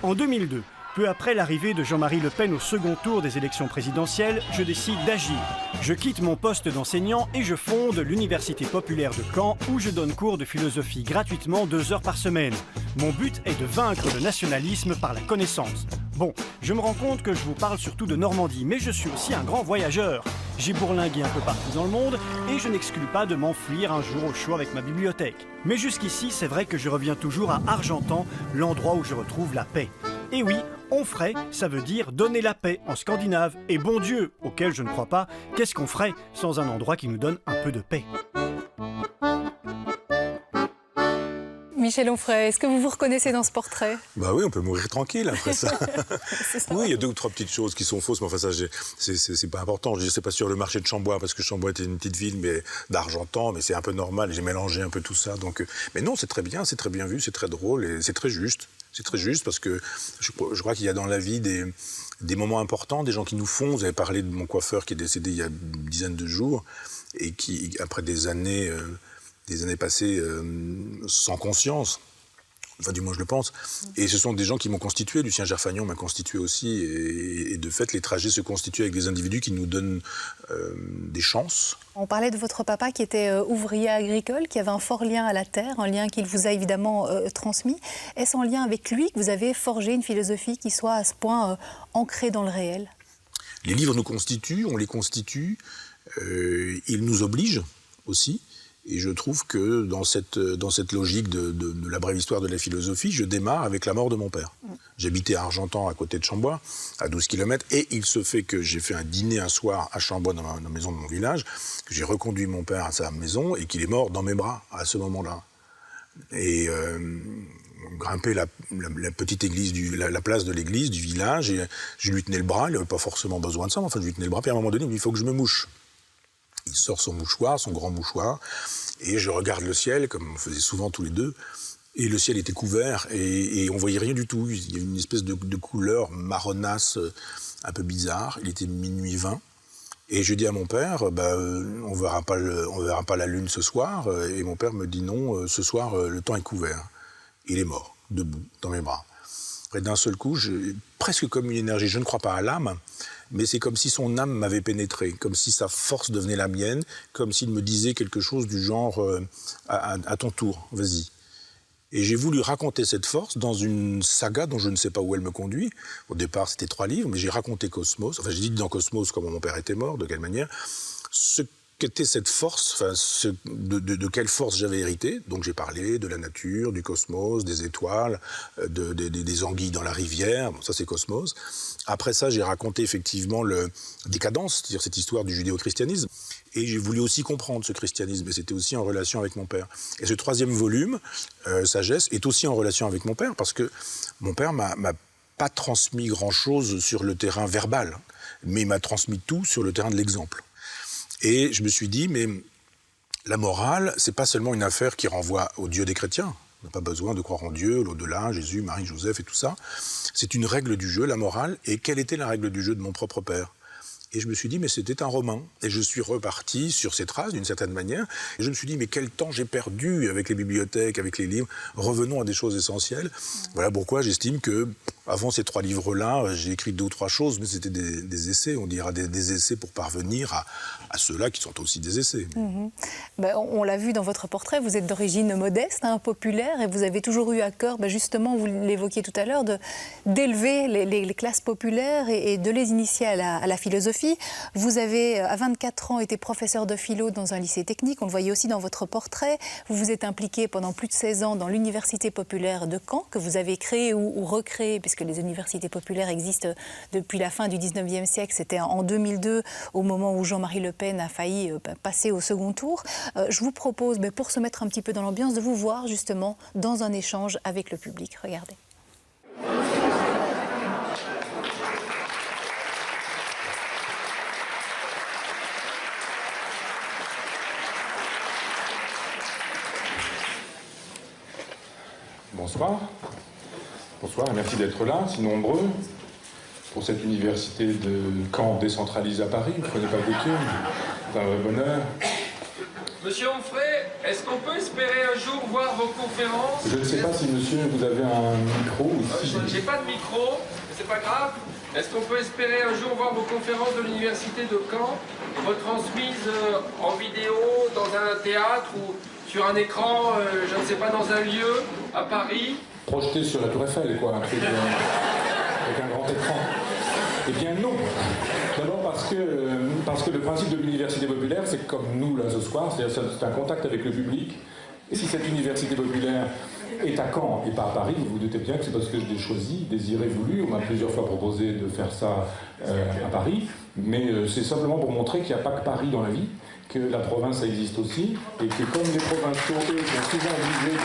En 2002, peu après l'arrivée de Jean-Marie Le Pen au second tour des élections présidentielles, je décide d'agir. Je quitte mon poste d'enseignant et je fonde l'Université populaire de Caen où je donne cours de philosophie gratuitement 2 heures par semaine. Mon but est de vaincre le nationalisme par la connaissance. Bon, je me rends compte que je vous parle surtout de Normandie, mais je suis aussi un grand voyageur. J'ai bourlingué un peu partout dans le monde et je n'exclus pas de m'enfuir un jour au chaud avec ma bibliothèque. Mais jusqu'ici, c'est vrai que je reviens toujours à Argentan, l'endroit où je retrouve la paix. Et oui, onfray, ça veut dire donner la paix en scandinave. Et bon Dieu, auquel je ne crois pas, qu'est-ce qu'on ferait sans un endroit qui nous donne un peu de paix ? Michel Onfray, est-ce que vous vous reconnaissez dans ce portrait ? Bah oui, on peut mourir tranquille après ça. Ça. Oui, il y a 2 ou 3 petites choses qui sont fausses, mais enfin ça, c'est pas important. Je dis, c'est pas sur le marché de Chambois, parce que Chambois était une petite ville mais d'Argentan, mais c'est un peu normal. J'ai mélangé un peu tout ça. Donc, mais non, c'est très bien vu, c'est très drôle et c'est très juste. C'est très juste parce que je crois qu'il y a dans la vie des moments importants, des gens qui nous font. Vous avez parlé de mon coiffeur qui est décédé il y a une dizaine de jours et qui, après des années passées sans conscience, enfin du moins je le pense, et ce sont des gens qui m'ont constitué, Lucien Gerfagnon m'a constitué aussi, et de fait les trajets se constituent avec des individus qui nous donnent des chances. On parlait de votre papa qui était ouvrier agricole, qui avait un fort lien à la terre, un lien qu'il vous a évidemment transmis. Est-ce en lien avec lui que vous avez forgé une philosophie qui soit à ce point ancrée dans le réel ? Les livres nous constituent, on les constitue, ils nous obligent aussi. Et je trouve que dans cette logique de la brève histoire de la philosophie, je démarre avec la mort de mon père. J'habitais à Argentan, à côté de Chambois, à 12 km, et il se fait que j'ai fait un dîner un soir à Chambois, dans la maison de mon village, que j'ai reconduit mon père à sa maison, et qu'il est mort dans mes bras à ce moment-là. Et on grimpait la petite église, la place de l'église du village, et je lui tenais le bras, il n'avait pas forcément besoin de ça, mais enfin je lui tenais le bras, puis à un moment donné, il me dit « il faut que je me mouche ». Il sort son mouchoir, son grand mouchoir, et je regarde le ciel, comme on faisait souvent tous les deux, et le ciel était couvert, et on voyait rien du tout. Il y avait une espèce de couleur marronasse, un peu bizarre. Il était minuit 20, et je dis à mon père, on verra pas la lune ce soir, et mon père me dit non, ce soir, le temps est couvert. Il est mort, debout, dans mes bras. Après, d'un seul coup, presque comme une énergie, je ne crois pas à l'âme, mais c'est comme si son âme m'avait pénétré, comme si sa force devenait la mienne, comme s'il me disait quelque chose du genre à ton tour, vas-y. Et j'ai voulu raconter cette force dans une saga dont je ne sais pas où elle me conduit. Au départ, c'était 3 livres, mais j'ai raconté Cosmos, enfin j'ai dit dans Cosmos comment mon père était mort, de quelle manière, ce qu'était cette force, enfin, de quelle force j'avais hérité. Donc j'ai parlé de la nature, du cosmos, des étoiles, des anguilles dans la rivière, bon, ça c'est Cosmos. Après ça, j'ai raconté effectivement le Décadence, c'est-à-dire cette histoire du judéo-christianisme. Et j'ai voulu aussi comprendre ce christianisme, et c'était aussi en relation avec mon père. Et ce 3e volume, Sagesse, est aussi en relation avec mon père, parce que mon père m'a pas transmis grand-chose sur le terrain verbal, mais il m'a transmis tout sur le terrain de l'exemple. Et je me suis dit, mais la morale, c'est pas seulement une affaire qui renvoie au Dieu des chrétiens. On n'a pas besoin de croire en Dieu, l'au-delà, Jésus, Marie, Joseph et tout ça. C'est une règle du jeu, la morale. Et quelle était la règle du jeu de mon propre père ? Et je me suis dit, mais c'était un roman. Et je suis reparti sur ces traces, d'une certaine manière. Et je me suis dit, mais quel temps j'ai perdu avec les bibliothèques, avec les livres. Revenons à des choses essentielles. Voilà pourquoi j'estime que, avant ces 3 livres-là, j'ai écrit 2 ou 3 choses, mais c'était des essais, on dira des essais pour parvenir à ceux-là qui sont aussi des essais. Ben, on l'a vu dans votre portrait, vous êtes d'origine modeste, populaire, et vous avez toujours eu à cœur, justement, vous l'évoquiez tout à l'heure, d'élever les classes populaires et de les initier à la philosophie. Vous avez, à 24 ans, été professeur de philo dans un lycée technique. On le voyait aussi dans votre portrait. Vous vous êtes impliqué pendant plus de 16 ans dans l'Université populaire de Caen, que vous avez créée ou recréée, puisque les universités populaires existent depuis la fin du 19e siècle. C'était en 2002, au moment où Jean-Marie Le Pen a failli passer au second tour. Je vous propose, pour se mettre un petit peu dans l'ambiance, de vous voir justement dans un échange avec le public. Regardez. Bonsoir. Bonsoir et merci d'être là, si nombreux, pour cette université de Caen décentralisée à Paris. Vous ne prenez pas de véhicule, c'est un vrai bonheur. Monsieur Onfray, est-ce qu'on peut espérer un jour voir vos conférences? Je ne sais pas si, monsieur, vous avez un micro ou si... J'ai pas de micro, mais c'est pas grave. Est-ce qu'on peut espérer un jour voir vos conférences de l'université de Caen retransmises en vidéo dans un théâtre ou sur un écran, je ne sais pas, dans un lieu, à Paris? Projeté sur la Tour Eiffel, quoi, avec un grand écran. Eh bien non. D'abord parce que le principe de l'université populaire, c'est comme nous là ce soir, c'est un contact avec le public. Et si cette université populaire est à Caen et pas à Paris, vous vous doutez bien que c'est parce que je l'ai choisi, désiré, voulu. On m'a plusieurs fois proposé de faire ça à Paris, mais c'est simplement pour montrer qu'il n'y a pas que Paris dans la vie, que la province existe aussi, et que comme les provinciaux, eux, sont souvent obligés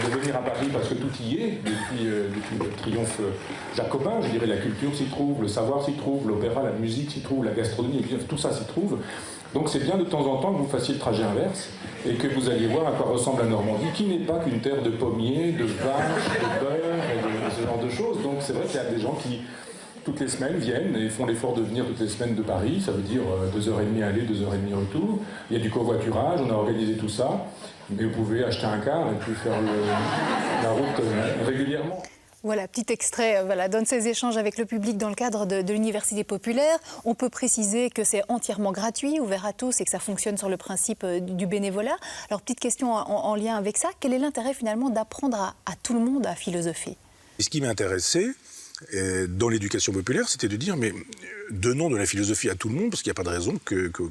de venir à Paris parce que tout y est, depuis le triomphe jacobin, je dirais, la culture s'y trouve, le savoir s'y trouve, l'opéra, la musique s'y trouve, la gastronomie, tout ça s'y trouve. Donc c'est bien de temps en temps que vous fassiez le trajet inverse et que vous alliez voir à quoi ressemble la Normandie, qui n'est pas qu'une terre de pommiers, de vaches, de beurre et de ce genre de choses. Donc c'est vrai qu'il y a des gens qui, toutes les semaines, viennent et font l'effort de venir toutes les semaines de Paris. Ça veut dire 2h30 aller, 2h30 retour. Il y a du covoiturage, on a organisé tout ça. Mais vous pouvez acheter un car et puis faire la route régulièrement. Voilà, petit extrait donne ces échanges avec le public dans le cadre de l'Université populaire. On peut préciser que c'est entièrement gratuit, ouvert à tous et que ça fonctionne sur le principe du bénévolat. Alors, petite question en lien avec ça, quel est l'intérêt finalement d'apprendre à tout le monde à philosopher? Ce qui m'intéressait dans l'éducation populaire, c'était de dire, mais donnons de la philosophie à tout le monde, parce qu'il n'y a pas de raison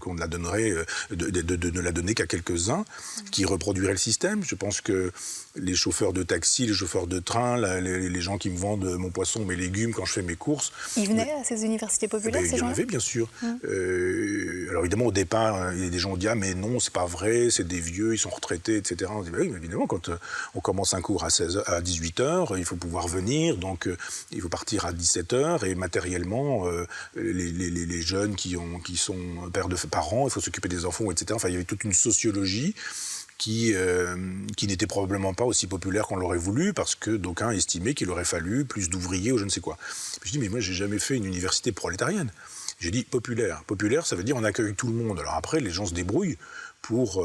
qu'on la donnerait, de ne la donner qu'à quelques-uns qui reproduiraient le système. Je pense que les chauffeurs de taxi, les chauffeurs de train, les gens qui me vendent mon poisson, mes légumes quand je fais mes courses... Ils venaient à ces universités populaires, ces gens-là? Il y en avait, bien sûr. Alors évidemment, au départ, il y a des gens qui disent « Ah mais non, c'est pas vrai, c'est des vieux, ils sont retraités, etc. » On dit bah, « Oui, mais évidemment, quand on commence un cours à 18h, il faut pouvoir venir, donc il faut partir à 17h, et matériellement, les jeunes qui sont pères de parents, il faut s'occuper des enfants, etc. Enfin, il y avait toute une sociologie qui n'était probablement pas aussi populaire qu'on l'aurait voulu, parce que d'aucuns estimaient qu'il aurait fallu plus d'ouvriers ou je ne sais quoi. Puis je dis, mais moi, j'ai jamais fait une université prolétarienne. J'ai dit populaire. Populaire, ça veut dire on accueille tout le monde. Alors après, les gens se débrouillent pour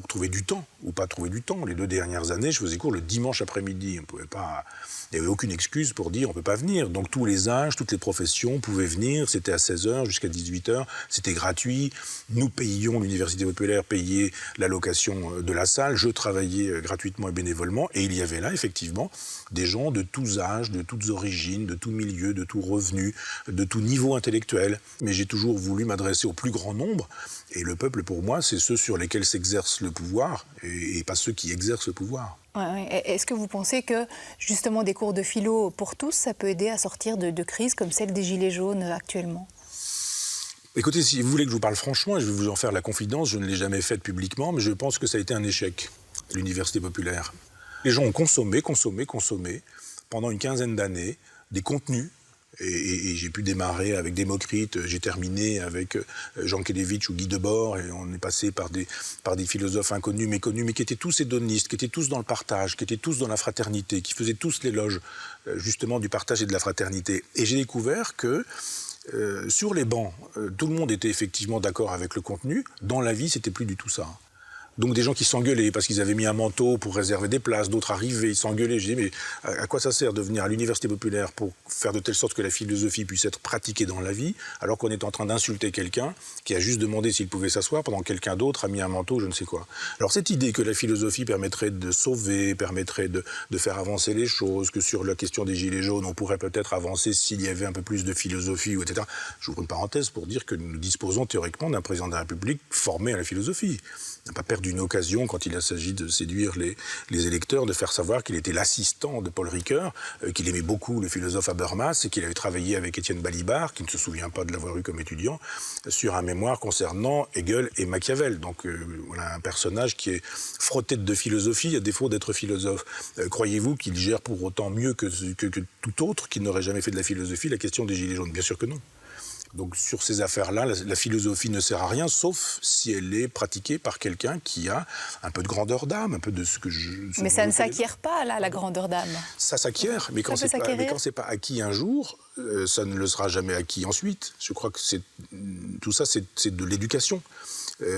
trouver du temps, ou pas trouver du temps. Les 2 dernières années, je faisais cours le dimanche après-midi. On pouvait pas... Il n'y avait aucune excuse pour dire on ne peut pas venir. Donc tous les âges, toutes les professions pouvaient venir. C'était à 16h jusqu'à 18h. C'était gratuit. Nous payions, l'Université populaire payait la location de la salle. Je travaillais gratuitement et bénévolement. Et il y avait là, effectivement, des gens de tous âges, de toutes origines, de tous milieux, de tous revenus, de tout niveau intellectuel. Mais j'ai toujours voulu m'adresser au plus grand nombre. Et le peuple, pour moi, c'est ceux sur lesquels s'exerce le pouvoir et pas ceux qui exercent le pouvoir. Ouais. Est-ce que vous pensez que, justement, des cours de philo pour tous, ça peut aider à sortir de crises comme celle des Gilets jaunes actuellement? Écoutez, si vous voulez que je vous parle franchement, et je vais vous en faire la confidence, je ne l'ai jamais faite publiquement, mais je pense que ça a été un échec, l'Université populaire. Les gens ont consommé, pendant une quinzaine d'années, des contenus. Et j'ai pu démarrer avec Démocrite, j'ai terminé avec Jean Kelevitch ou Guy Debord, et on est passé par des philosophes inconnus, méconnus, mais qui étaient tous hédonistes, qui étaient tous dans le partage, qui étaient tous dans la fraternité, qui faisaient tous l'éloge justement du partage et de la fraternité. Et j'ai découvert que sur les bancs, tout le monde était effectivement d'accord avec le contenu. Dans la vie, c'était plus du tout ça. Donc des gens qui s'engueulaient parce qu'ils avaient mis un manteau pour réserver des places, d'autres arrivaient, ils s'engueulaient. Je dis mais à quoi ça sert de venir à l'université populaire pour faire de telle sorte que la philosophie puisse être pratiquée dans la vie, alors qu'on est en train d'insulter quelqu'un qui a juste demandé s'il pouvait s'asseoir pendant que quelqu'un d'autre a mis un manteau, je ne sais quoi. Alors cette idée que la philosophie permettrait de sauver, permettrait de faire avancer les choses, que sur la question des gilets jaunes on pourrait peut-être avancer s'il y avait un peu plus de philosophie, etc. J'ouvre une parenthèse pour dire que nous disposons théoriquement d'un président de la République formé à la philosophie. Il n'a pas perdu une occasion, quand il s'agit de séduire les électeurs, de faire savoir qu'il était l'assistant de Paul Ricoeur, qu'il aimait beaucoup le philosophe Habermas et qu'il avait travaillé avec Étienne Balibar, qui ne se souvient pas de l'avoir eu comme étudiant, sur un mémoire concernant Hegel et Machiavel. Donc voilà un personnage qui est frotté de philosophie à défaut d'être philosophe. Croyez-vous qu'il gère pour autant mieux que tout autre qui n'aurait jamais fait de la philosophie la question des gilets jaunes? Bien sûr que non. Donc sur ces affaires-là, la philosophie ne sert à rien, sauf si elle est pratiquée par quelqu'un qui a un peu de grandeur d'âme, un peu de ce que je... Mais ça ne s'acquiert pas, là, la grandeur d'âme. Ça s'acquiert, mais quand c'est pas acquis un jour, ça ne le sera jamais acquis ensuite. Je crois que tout ça, c'est de l'éducation.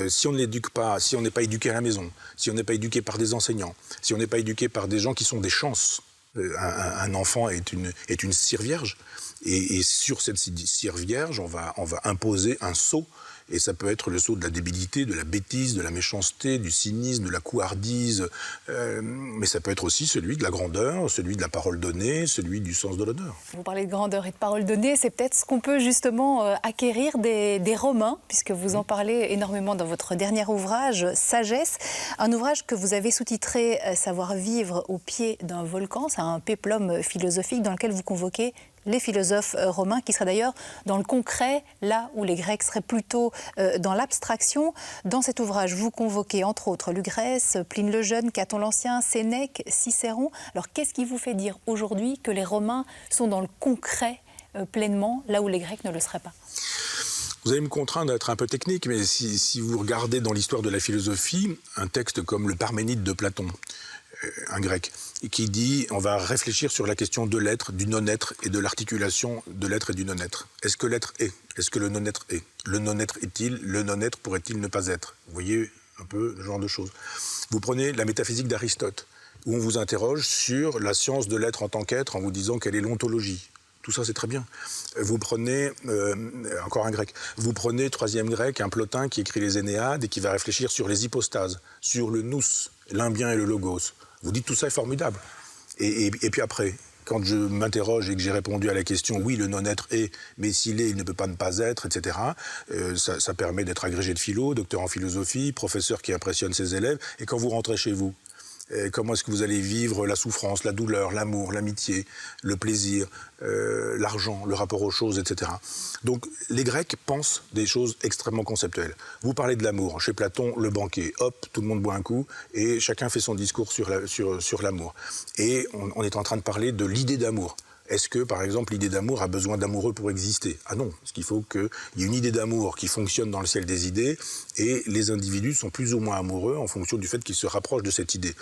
Si on ne l'éduque pas, si on n'est pas éduqué à la maison, si on n'est pas éduqué par des enseignants, si on n'est pas éduqué par des gens qui sont des chances, un enfant est une cire vierge. Et sur cette cire vierge, on va imposer un sceau. Et ça peut être le sceau de la débilité, de la bêtise, de la méchanceté, du cynisme, de la couardise. Mais ça peut être aussi celui de la grandeur, celui de la parole donnée, celui du sens de l'honneur. Vous parlez de grandeur et de parole donnée, c'est peut-être ce qu'on peut justement acquérir des Romains, puisque vous en parlez énormément dans votre dernier ouvrage, Sagesse. Un ouvrage que vous avez sous-titré « Savoir vivre au pied d'un volcan ». C'est un péplum philosophique dans lequel vous convoquez les philosophes romains, qui seraient d'ailleurs dans le concret, là où les Grecs seraient plutôt dans l'abstraction. Dans cet ouvrage, vous convoquez entre autres Lucrèce, Pline le Jeune, Caton l'Ancien, Sénèque, Cicéron. Alors qu'est-ce qui vous fait dire aujourd'hui que les Romains sont dans le concret pleinement, là où les Grecs ne le seraient pas ? Vous allez me contraindre d'être un peu technique, mais si vous regardez dans l'histoire de la philosophie, un texte comme le Parménide de Platon, un grec, qui dit on va réfléchir sur la question de l'être, du non-être et de l'articulation de l'être et du non-être. Est-ce que l'être est? Est-ce que le non-être est? Le non-être est-il? Le non-être pourrait-il ne pas être? Vous voyez un peu le genre de choses. Vous prenez la métaphysique d'Aristote, où on vous interroge sur la science de l'être en tant qu'être en vous disant quelle est l'ontologie. Tout ça, c'est très bien. Vous prenez, encore un grec, vous prenez, troisième grec, un Plotin qui écrit les Énéades et qui va réfléchir sur les hypostases, sur le nous, l'imbien et le logos. Vous dites tout ça est formidable. Et puis après, quand je m'interroge et que j'ai répondu à la question, oui, le non-être est, mais s'il est, il ne peut pas ne pas être, etc., ça permet d'être agrégé de philo, docteur en philosophie, professeur qui impressionne ses élèves. Et quand vous rentrez chez vous, comment est-ce que vous allez vivre la souffrance, la douleur, l'amour, l'amitié, le plaisir, l'argent, le rapport aux choses, etc. Donc les Grecs pensent des choses extrêmement conceptuelles. Vous parlez de l'amour, chez Platon, le banquet, hop, tout le monde boit un coup et chacun fait son discours sur l'amour. Et on est en train de parler de l'idée d'amour. Est-ce que, par exemple, l'idée d'amour a besoin d'amoureux pour exister? Ah non, parce qu'il faut qu'il y ait une idée d'amour qui fonctionne dans le ciel des idées, et les individus sont plus ou moins amoureux en fonction du fait qu'ils se rapprochent de cette idée.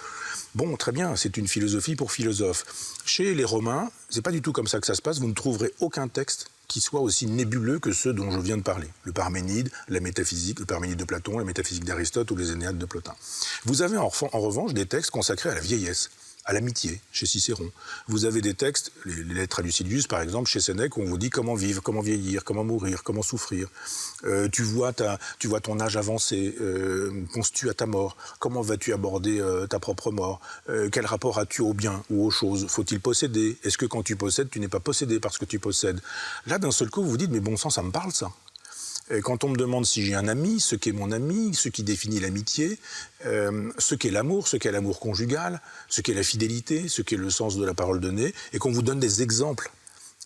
Bon, très bien, c'est une philosophie pour philosophes. Chez les Romains, c'est pas du tout comme ça que ça se passe, vous ne trouverez aucun texte qui soit aussi nébuleux que ceux dont je viens de parler. Le Parménide, la métaphysique, le Parménide de Platon, la métaphysique d'Aristote ou les Énéades de Plotin. Vous avez en revanche des textes consacrés à la vieillesse, à l'amitié, chez Cicéron. Vous avez des textes, les lettres à Lucilius, par exemple, chez Sénèque, où on vous dit comment vivre, comment vieillir, comment mourir, comment souffrir. Tu vois ton âge avancé, penses-tu à ta mort? Comment vas-tu aborder ta propre mort? Quel rapport as-tu au bien ou aux choses? Faut-il posséder? Est-ce que quand tu possèdes, tu n'es pas possédé parce que tu possèdes? Là, d'un seul coup, vous vous dites, mais bon sang, ça me parle, ça. Quand on me demande si j'ai un ami, ce qu'est mon ami, ce qui définit l'amitié, ce qu'est l'amour conjugal, ce qu'est la fidélité, ce qu'est le sens de la parole donnée, et qu'on vous donne des exemples,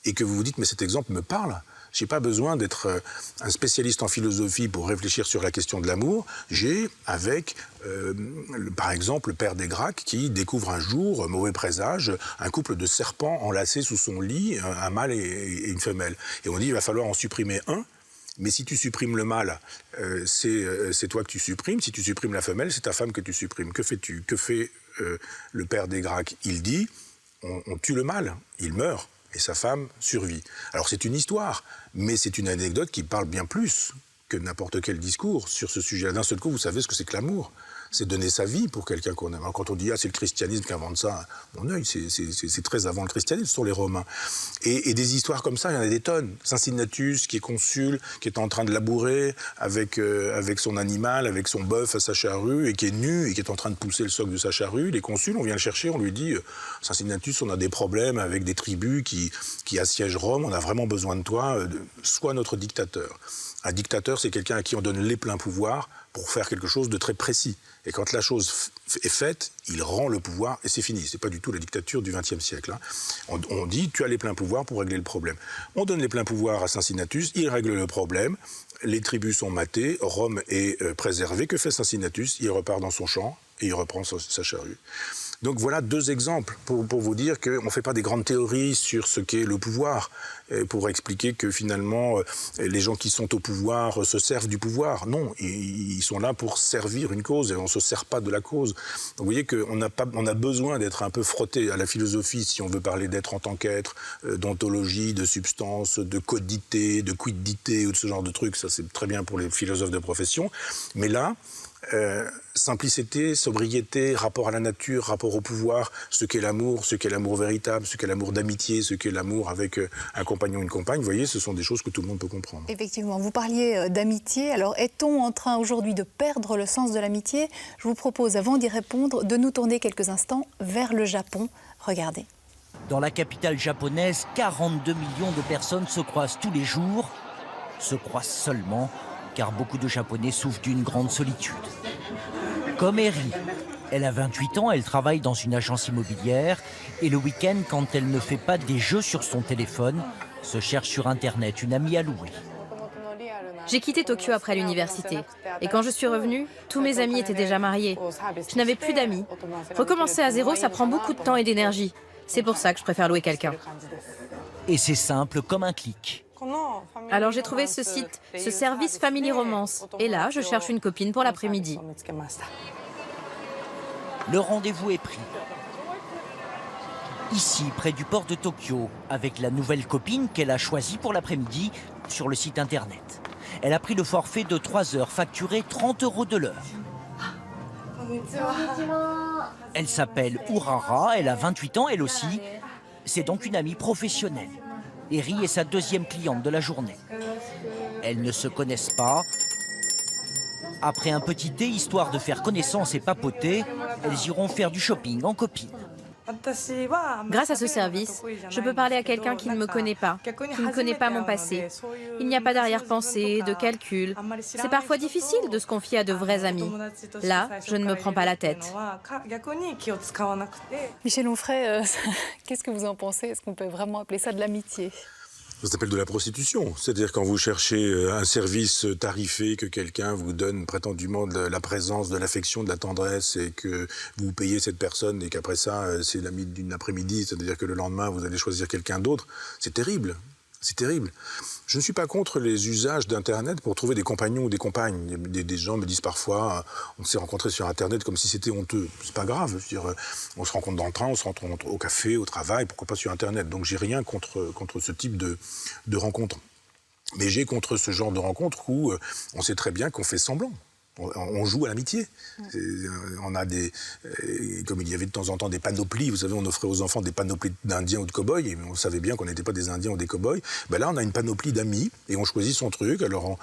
et que vous vous dites, mais cet exemple me parle, J'ai pas besoin d'être un spécialiste en philosophie pour réfléchir sur la question de l'amour. J'ai avec, par exemple, le père des Gracques qui découvre un jour, mauvais présage, un couple de serpents enlacés sous son lit, un mâle et une femelle. Et on dit il va falloir en supprimer un. Mais si tu supprimes le mâle, c'est toi que tu supprimes. Si tu supprimes la femelle, c'est ta femme que tu supprimes. Que fais-tu? Que fait le père des Gracques? Il dit, on tue le mâle, il meurt, et sa femme survit. Alors c'est une histoire, mais c'est une anecdote qui parle bien plus que n'importe quel discours sur ce sujet-là. D'un seul coup, vous savez ce que c'est que l'amour. C'est donner sa vie pour quelqu'un qu'on aime. Alors quand on dit « Ah, c'est le christianisme qui invente ça », mon œil, c'est très avant le christianisme, ce sont les Romains. Et des histoires comme ça, il y en a des tonnes. Cincinnatus, qui est consul, qui est en train de labourer avec son animal, avec son bœuf à sa charrue, et qui est nu, et qui est en train de pousser le soc de sa charrue. Les consuls, on vient le chercher, on lui dit « Cincinnatus, on a des problèmes avec des tribus qui assiègent Rome, on a vraiment besoin de toi, sois notre dictateur ». Un dictateur, c'est quelqu'un à qui on donne les pleins pouvoirs pour faire quelque chose de très précis. Et quand la chose est faite, il rend le pouvoir et c'est fini. C'est pas du tout la dictature du XXe siècle. Hein. On dit, tu as les pleins pouvoirs pour régler le problème. On donne les pleins pouvoirs à Cincinnatus, il règle le problème, les tribus sont matées, Rome est préservée. Que fait Cincinnatus? Il repart dans son champ et il reprend sa charrue. Donc voilà deux exemples pour vous dire qu'on ne fait pas des grandes théories sur ce qu'est le pouvoir, pour expliquer que finalement les gens qui sont au pouvoir se servent du pouvoir. Non, ils sont là pour servir une cause et on ne se sert pas de la cause. Donc vous voyez qu'on a besoin d'être un peu frotté à la philosophie si on veut parler d'être en tant qu'être, d'ontologie, de substance, de codité, de quiddité ou de ce genre de trucs. Ça c'est très bien pour les philosophes de profession. Mais là, simplicité, sobriété, rapport à la nature, rapport au pouvoir, ce qu'est l'amour véritable, ce qu'est l'amour d'amitié, ce qu'est l'amour avec un compagnon, une compagne, vous voyez, ce sont des choses que tout le monde peut comprendre. Effectivement, vous parliez d'amitié. Alors, est-on en train aujourd'hui de perdre le sens de l'amitié? Je vous propose, avant d'y répondre, de nous tourner quelques instants vers le Japon. Regardez. Dans la capitale japonaise, 42 millions de personnes se croisent tous les jours, se croisent seulement car beaucoup de Japonais souffrent d'une grande solitude. Comme Eri. Elle a 28 ans, elle travaille dans une agence immobilière et le week-end, quand elle ne fait pas des jeux sur son téléphone, se cherche sur Internet une amie à louer. J'ai quitté Tokyo après l'université. Et quand je suis revenue, tous mes amis étaient déjà mariés. Je n'avais plus d'amis. Recommencer à zéro, ça prend beaucoup de temps et d'énergie. C'est pour ça que je préfère louer quelqu'un. Et c'est simple comme un clic. Alors j'ai trouvé ce site, ce service Family Romance. Et là, je cherche une copine pour l'après-midi. Le rendez-vous est pris. Ici, près du port de Tokyo, avec la nouvelle copine qu'elle a choisie pour l'après-midi sur le site internet. Elle a pris le forfait de 3 heures, facturé 30 € de l'heure. Elle s'appelle Urara, elle a 28 ans, elle aussi. C'est donc une amie professionnelle. Eri est sa deuxième cliente de la journée. Elles ne se connaissent pas. Après un petit thé, histoire de faire connaissance et papoter, elles iront faire du shopping en copine. Grâce à ce service, je peux parler à quelqu'un qui ne me connaît pas, qui ne connaît pas mon passé. Il n'y a pas d'arrière-pensée, de calcul. C'est parfois difficile de se confier à de vrais amis. Là, je ne me prends pas la tête. Michel Onfray, qu'est-ce que vous en pensez? Est-ce qu'on peut vraiment appeler ça de l'amitié? Ça s'appelle de la prostitution. C'est-à-dire quand vous cherchez un service tarifé, que quelqu'un vous donne prétendument de la présence, de l'affection, de la tendresse, et que vous payez cette personne, et qu'après ça, c'est l'ami d'une après-midi, c'est-à-dire que le lendemain, vous allez choisir quelqu'un d'autre, c'est terrible. C'est terrible. Je ne suis pas contre les usages d'Internet pour trouver des compagnons ou des compagnes. Des gens me disent parfois, on s'est rencontrés sur Internet comme si c'était honteux. C'est pas grave. Je veux dire, on se rencontre dans le train, on se rencontre au café, au travail, pourquoi pas sur Internet. Donc j'ai rien contre ce type de rencontre. Mais j'ai contre ce genre de rencontre où on sait très bien qu'on fait semblant. On joue à l'amitié. On a comme il y avait de temps en temps des panoplies, vous savez, on offrait aux enfants des panoplies d'Indiens ou de cow-boys, et on savait bien qu'on n'était pas des Indiens ou des cow-boys. Ben là, on a une panoplie d'amis, et on choisit son truc. Alors,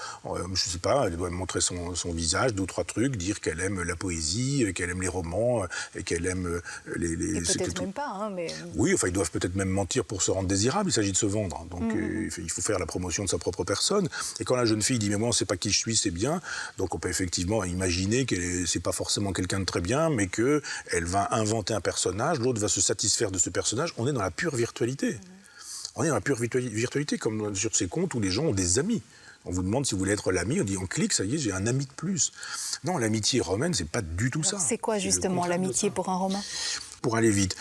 je sais pas, elle doit montrer son visage, 2 ou 3 trucs, dire qu'elle aime la poésie, qu'elle aime les romans, et qu'elle aime les peut-être même pas, hein, mais... Oui, enfin, ils doivent peut-être même mentir pour se rendre désirable, il s'agit de se vendre. Donc, il faut faire la promotion de sa propre personne. Et quand la jeune fille dit « mais moi, on ne sait pas qui je suis, c'est bien », donc on peut effectivement imaginer que c'est pas forcément quelqu'un de très bien, mais qu'elle va inventer un personnage, l'autre va se satisfaire de ce personnage. On est dans la pure virtualité. On est dans la pure virtualité, comme sur ces comptes où les gens ont des amis. On vous demande si vous voulez être l'ami, on clique, ça y est, j'ai un ami de plus. Non, l'amitié romaine, c'est pas du tout ça. C'est quoi justement l'amitié pour un Romain? Pour aller vite,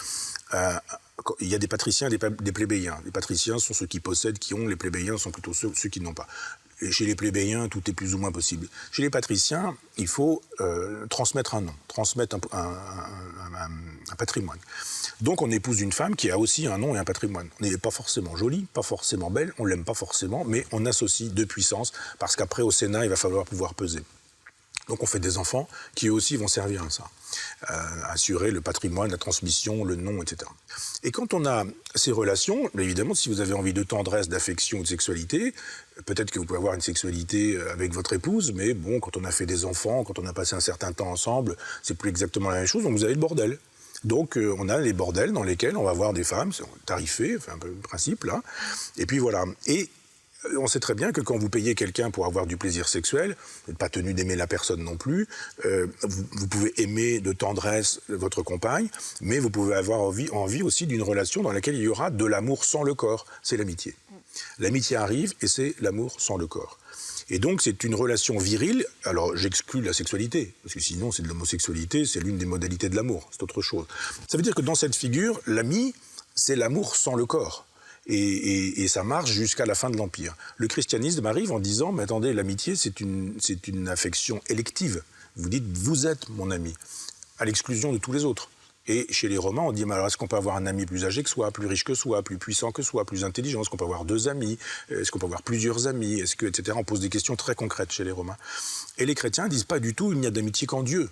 il y a des patriciens et des plébéiens. Les patriciens sont ceux qui possèdent, qui ont, les plébéiens sont plutôt ceux qui n'ont pas. Et chez les plébéiens, tout est plus ou moins possible. Chez les patriciens, il faut transmettre un nom, transmettre un patrimoine. Donc on épouse une femme qui a aussi un nom et un patrimoine. On n'est pas forcément jolie, pas forcément belle, on l'aime pas forcément, mais on associe deux puissances, parce qu'après au Sénat, il va falloir pouvoir peser. Donc on fait des enfants qui eux aussi vont servir à ça, assurer le patrimoine, la transmission, le nom, etc. Et quand on a ces relations, évidemment, si vous avez envie de tendresse, d'affection ou de sexualité, peut-être que vous pouvez avoir une sexualité avec votre épouse, mais bon, quand on a fait des enfants, quand on a passé un certain temps ensemble, c'est plus exactement la même chose, donc vous avez le bordel. Donc on a les bordels dans lesquels on va voir des femmes, c'est tarifé, enfin un peu le principe là, et puis voilà. Et on sait très bien que quand vous payez quelqu'un pour avoir du plaisir sexuel, vous n'êtes pas tenu d'aimer la personne non plus, vous pouvez aimer de tendresse votre compagne, mais vous pouvez avoir envie aussi d'une relation dans laquelle il y aura de l'amour sans le corps, c'est l'amitié. L'amitié arrive et c'est l'amour sans le corps. Et donc c'est une relation virile, alors j'exclus la sexualité, parce que sinon c'est de l'homosexualité, c'est l'une des modalités de l'amour, c'est autre chose. Ça veut dire que dans cette figure, l'ami, c'est l'amour sans le corps. Et ça marche jusqu'à la fin de l'Empire. Le christianisme arrive en disant, mais attendez, l'amitié, c'est une affection élective. Vous dites, vous êtes mon ami, à l'exclusion de tous les autres. Et chez les Romains, on dit, mais alors est-ce qu'on peut avoir un ami plus âgé que soi, plus riche que soi, plus puissant que soi, plus intelligent? Est-ce qu'on peut avoir deux amis? Est-ce qu'on peut avoir plusieurs amis? Etc. On pose des questions très concrètes chez les Romains. Et les chrétiens disent pas du tout, il n'y a d'amitié qu'en Dieu.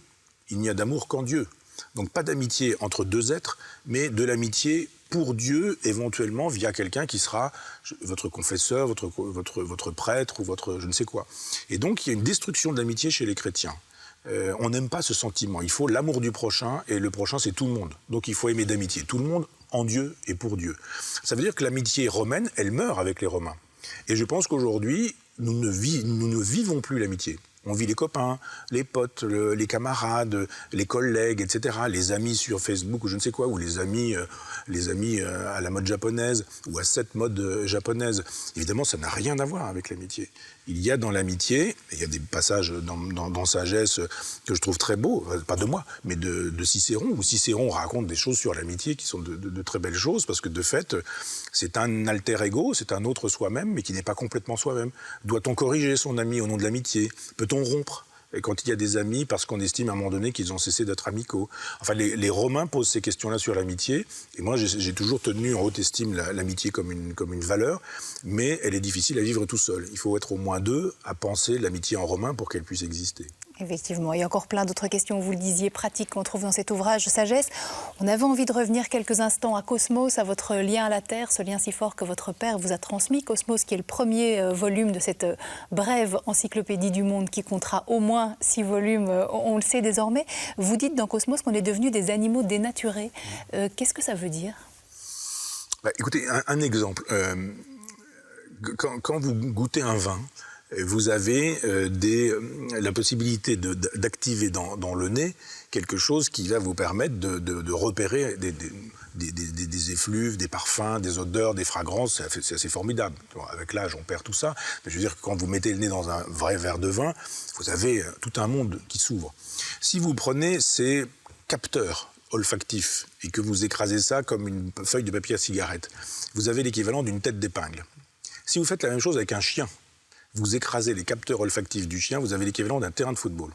Il n'y a d'amour qu'en Dieu. Donc pas d'amitié entre deux êtres, mais de l'amitié pour Dieu, éventuellement via quelqu'un qui sera votre confesseur, votre prêtre ou votre je ne sais quoi. Et donc il y a une destruction de l'amitié chez les chrétiens. On n'aime pas ce sentiment. Il faut l'amour du prochain, et le prochain c'est tout le monde. Donc il faut aimer d'amitié tout le monde, en Dieu et pour Dieu. Ça veut dire que l'amitié romaine, elle meurt avec les Romains. Et je pense qu'aujourd'hui, nous ne vivons plus l'amitié. On vit les copains, les potes, les camarades, les collègues, etc., les amis sur Facebook ou je ne sais quoi, ou les amis à la mode japonaise ou à cette mode japonaise. Évidemment, ça n'a rien à voir avec l'amitié. Il y a dans l'amitié, et il y a des passages dans Sagesse que je trouve très beaux, pas de moi, mais de Cicéron, où Cicéron raconte des choses sur l'amitié qui sont de très belles choses, parce que de fait, c'est un alter ego, c'est un autre soi-même, mais qui n'est pas complètement soi-même. Doit-on corriger son ami au nom de l'amitié? Peut-on rompre? Et quand il y a des amis, parce qu'on estime à un moment donné qu'ils ont cessé d'être amicaux. Enfin, les Romains posent ces questions-là sur l'amitié, et moi j'ai toujours tenu en haute estime l'amitié comme une valeur, mais elle est difficile à vivre tout seul. Il faut être au moins deux à penser l'amitié en romain pour qu'elle puisse exister. Effectivement, il y a encore plein d'autres questions, vous le disiez, pratiques qu'on trouve dans cet ouvrage Sagesse. On avait envie de revenir quelques instants à Cosmos, à votre lien à la Terre, ce lien si fort que votre père vous a transmis. Cosmos, qui est le premier volume de cette brève encyclopédie du monde qui comptera au moins 6 volumes, on le sait désormais. Vous dites dans Cosmos qu'on est devenus des animaux dénaturés. Qu'est-ce que ça veut dire? Écoutez, un exemple. Quand vous goûtez un vin, vous avez la possibilité d'activer dans le nez quelque chose qui va vous permettre de repérer des effluves, des parfums, des odeurs, des fragrances. C'est assez formidable. Avec l'âge, on perd tout ça. Mais je veux dire que quand vous mettez le nez dans un vrai verre de vin, vous avez tout un monde qui s'ouvre. Si vous prenez ces capteurs olfactifs et que vous écrasez ça comme une feuille de papier à cigarette, vous avez l'équivalent d'une tête d'épingle. Si vous faites la même chose avec un chien, vous écrasez les capteurs olfactifs du chien, vous avez l'équivalent d'un terrain de football.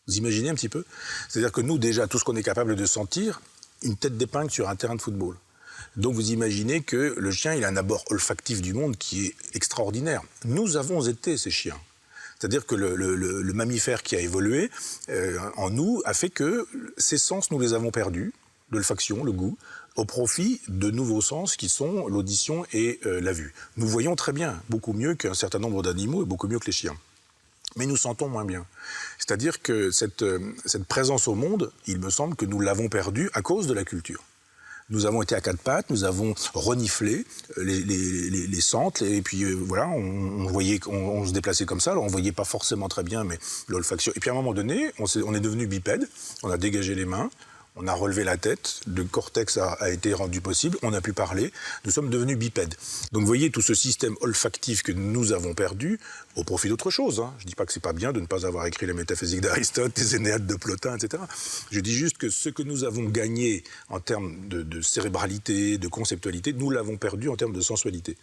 Vous imaginez un petit peu? C'est-à-dire que nous, déjà, tout ce qu'on est capable de sentir, une tête d'épingle sur un terrain de football. Donc vous imaginez que le chien, il a un abord olfactif du monde qui est extraordinaire. Nous avons été ces chiens. C'est-à-dire que le mammifère qui a évolué en nous a fait que ces sens, nous les avons perdus, l'olfaction, le goût, au profit de nouveaux sens qui sont l'audition et la vue. Nous voyons très bien, beaucoup mieux qu'un certain nombre d'animaux et beaucoup mieux que les chiens. Mais nous sentons moins bien. C'est-à-dire que cette présence au monde, il me semble que nous l'avons perdue à cause de la culture. Nous avons été à quatre pattes, nous avons reniflé les centres, et puis voilà, on se déplaçait comme ça, alors on voyait pas forcément très bien, mais l'olfaction. Et puis à un moment donné, on est devenu bipède, on a dégagé les mains, On a relevé la tête, le cortex a été rendu possible, on a pu parler, nous sommes devenus bipèdes. Donc vous voyez tout ce système olfactif que nous avons perdu au profit d'autre chose. Hein. Je ne dis pas que c'est pas bien de ne pas avoir écrit la métaphysique d'Aristote, les Énéades de Plotin, etc. Je dis juste que ce que nous avons gagné en termes de cérébralité, de conceptualité, nous l'avons perdu en termes de sensualité.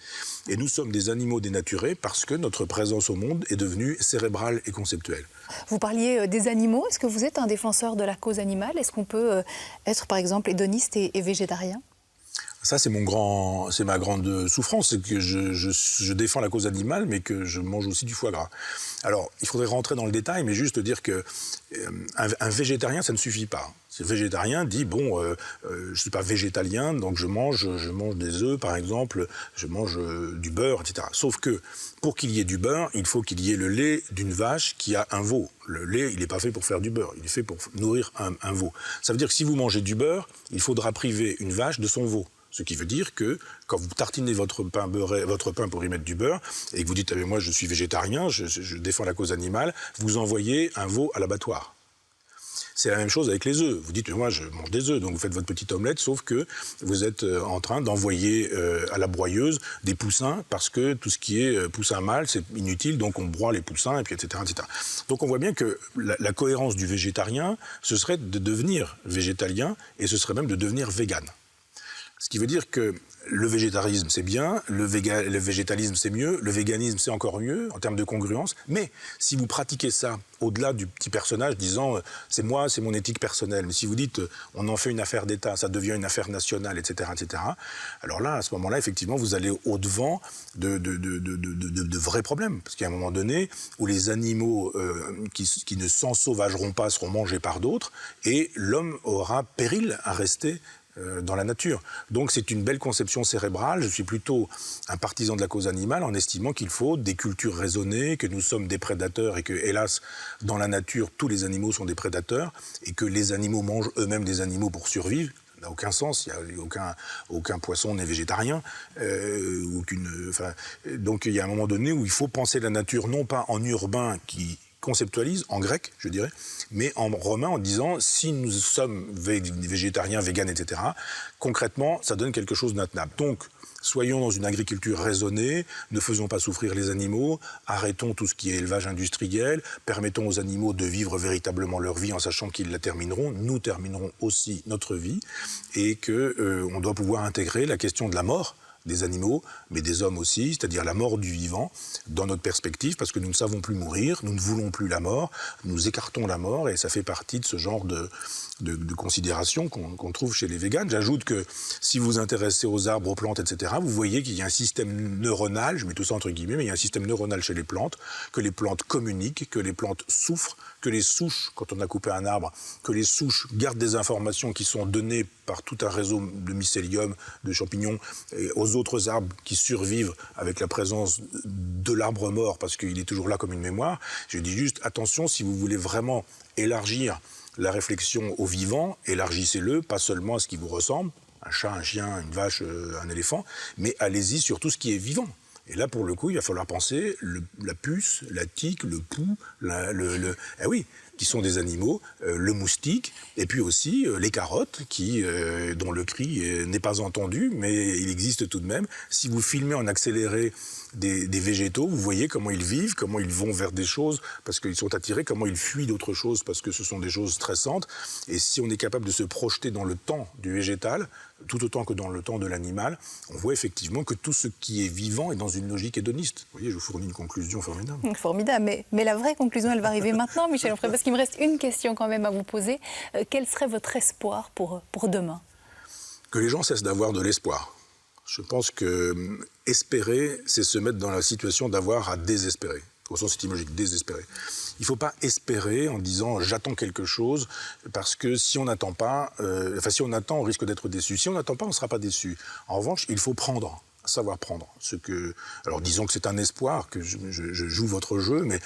Et nous sommes des animaux dénaturés parce que notre présence au monde est devenue cérébrale et conceptuelle. Vous parliez des animaux. Est-ce que vous êtes un défenseur de la cause animale? Est-ce qu'on peut être, par exemple, hédoniste et végétarien? Ça, c'est ma grande souffrance, c'est que je défends la cause animale, mais que je mange aussi du foie gras. Alors, il faudrait rentrer dans le détail, mais juste dire que un végétarien, ça ne suffit pas. Le végétarien dit, bon, je ne suis pas végétalien, donc je mange des œufs, par exemple, je mange du beurre, etc. Sauf que, pour qu'il y ait du beurre, il faut qu'il y ait le lait d'une vache qui a un veau. Le lait, il n'est pas fait pour faire du beurre, il est fait pour nourrir un veau. Ça veut dire que si vous mangez du beurre, il faudra priver une vache de son veau. Ce qui veut dire que quand vous tartinez votre pain beurré, votre pain pour y mettre du beurre, et que vous dites moi je suis végétarien, je défends la cause animale, vous envoyez un veau à l'abattoir. C'est la même chose avec les œufs. Vous dites moi je mange des œufs, donc vous faites votre petite omelette, sauf que vous êtes en train d'envoyer à la broyeuse des poussins, parce que tout ce qui est poussin mâle, c'est inutile, donc on broie les poussins, et puis etc. etc. Donc on voit bien que la cohérence du végétarien, ce serait de devenir végétalien, et ce serait même de devenir végane. Ce qui veut dire que le végétarisme, c'est bien, le végétalisme, c'est mieux, le véganisme, c'est encore mieux, en termes de congruence. Mais si vous pratiquez ça au-delà du petit personnage, disant c'est moi, c'est mon éthique personnelle, mais si vous dites on en fait une affaire d'État, ça devient une affaire nationale, etc., etc., alors là, à ce moment-là, effectivement, vous allez au-devant de vrais problèmes. Parce qu'il y a un moment donné où les animaux qui ne s'ensauvageront pas seront mangés par d'autres, et l'homme aura péril à rester dans la nature. Donc c'est une belle conception cérébrale. Je suis plutôt un partisan de la cause animale en estimant qu'il faut des cultures raisonnées, que nous sommes des prédateurs et que, hélas, dans la nature, tous les animaux sont des prédateurs et que les animaux mangent eux-mêmes des animaux pour survivre. Ça n'a aucun sens, il n'y a aucun poisson n'est végétarien. Donc il y a un moment donné où il faut penser la nature non pas en urbain qui conceptualise, en grec, je dirais, mais en romain en disant si nous sommes végétariens, véganes, etc., concrètement, ça donne quelque chose d'intenable. Donc, soyons dans une agriculture raisonnée, ne faisons pas souffrir les animaux, arrêtons tout ce qui est élevage industriel, permettons aux animaux de vivre véritablement leur vie en sachant qu'ils la termineront, nous terminerons aussi notre vie, et qu'on doit pouvoir intégrer la question de la mort des animaux, mais des hommes aussi, c'est-à-dire la mort du vivant, dans notre perspective, parce que nous ne savons plus mourir, nous ne voulons plus la mort, nous écartons la mort, et ça fait partie de ce genre de considération qu'on trouve chez les véganes. J'ajoute que si vous vous intéressez aux arbres, aux plantes, etc., vous voyez qu'il y a un système neuronal, je mets tout ça entre guillemets, mais il y a un système neuronal chez les plantes, que les plantes communiquent, que les plantes souffrent, que les souches, quand on a coupé un arbre, que les souches gardent des informations qui sont données par tout un réseau de mycélium, de champignons, et aux autres arbres qui survivent avec la présence de l'arbre mort, parce qu'il est toujours là comme une mémoire. Je dis juste, attention, si vous voulez vraiment élargir la réflexion au vivant, élargissez-le, pas seulement à ce qui vous ressemble, un chat, un chien, une vache, un éléphant, mais allez-y sur tout ce qui est vivant. Et là, pour le coup, il va falloir penser la puce, la tique, le pou, qui sont des animaux, le moustique, et puis aussi les carottes, dont le cri n'est pas entendu, mais il existe tout de même. Si vous filmez en accéléré des végétaux, vous voyez comment ils vivent, comment ils vont vers des choses parce qu'ils sont attirés, comment ils fuient d'autres choses parce que ce sont des choses stressantes. Et si on est capable de se projeter dans le temps du végétal, tout autant que dans le temps de l'animal, on voit effectivement que tout ce qui est vivant est dans une logique hédoniste. Vous voyez, je vous fournis une conclusion formidable. Formidable, mais la vraie conclusion, elle va arriver maintenant, Michel Onfray, parce qu'il me reste une question quand même à vous poser. Quel serait votre espoir pour demain? Que les gens cessent d'avoir de l'espoir. Je pense que espérer, c'est se mettre dans la situation d'avoir à désespérer, au sens étymologique, désespérer. Il ne faut pas espérer en disant « j'attends quelque chose », parce que si on n'attend pas, si on attend, on risque d'être déçu. Si on n'attend pas, on ne sera pas déçu. En revanche, il faut prendre, savoir prendre. Alors disons que c'est un espoir, que je joue votre jeu, mais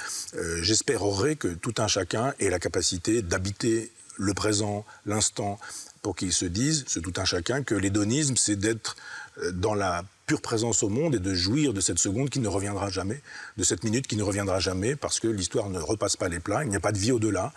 j'espérerais que tout un chacun ait la capacité d'habiter le présent, l'instant, pour qu'ils se disent, ce tout un chacun, que l'hédonisme, c'est d'être dans la pure présence au monde et de jouir de cette seconde qui ne reviendra jamais, de cette minute qui ne reviendra jamais, parce que l'histoire ne repasse pas les plats, il n'y a pas de vie au-delà,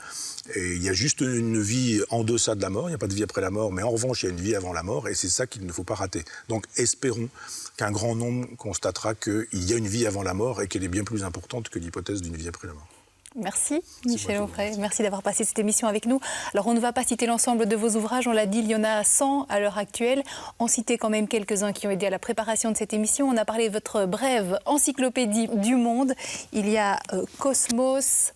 et il y a juste une vie en deçà de la mort, il n'y a pas de vie après la mort, mais en revanche, il y a une vie avant la mort, et c'est ça qu'il ne faut pas rater. Donc espérons qu'un grand nombre constatera qu'il y a une vie avant la mort et qu'elle est bien plus importante que l'hypothèse d'une vie après la mort. Merci Michel Onfray, merci d'avoir passé cette émission avec nous. Alors on ne va pas citer l'ensemble de vos ouvrages, on l'a dit, il y en a 100 à l'heure actuelle. On citait quand même quelques-uns qui ont aidé à la préparation de cette émission. On a parlé de votre brève encyclopédie du monde. Il y a Cosmos,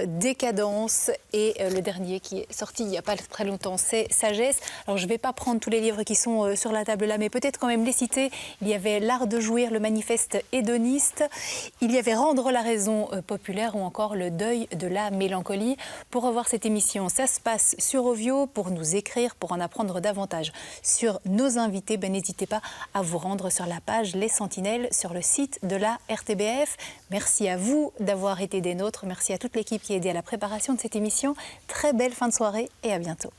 Décadence et le dernier qui est sorti il n'y a pas très longtemps, c'est Sagesse. Alors je ne vais pas prendre tous les livres qui sont sur la table là, mais peut-être quand même les citer. Il y avait L'art de jouir, le manifeste hédoniste. Il y avait Rendre la raison populaire ou encore Le deuil de la mélancolie. Pour revoir cette émission, ça se passe sur Ovio. Pour nous écrire, pour en apprendre davantage sur nos invités, n'hésitez pas à vous rendre sur la page Les Sentinelles sur le site de la RTBF. Merci à vous d'avoir été des nôtres. Merci à toute l'équipe qui a aidé à la préparation de cette émission. Très belle fin de soirée et à bientôt.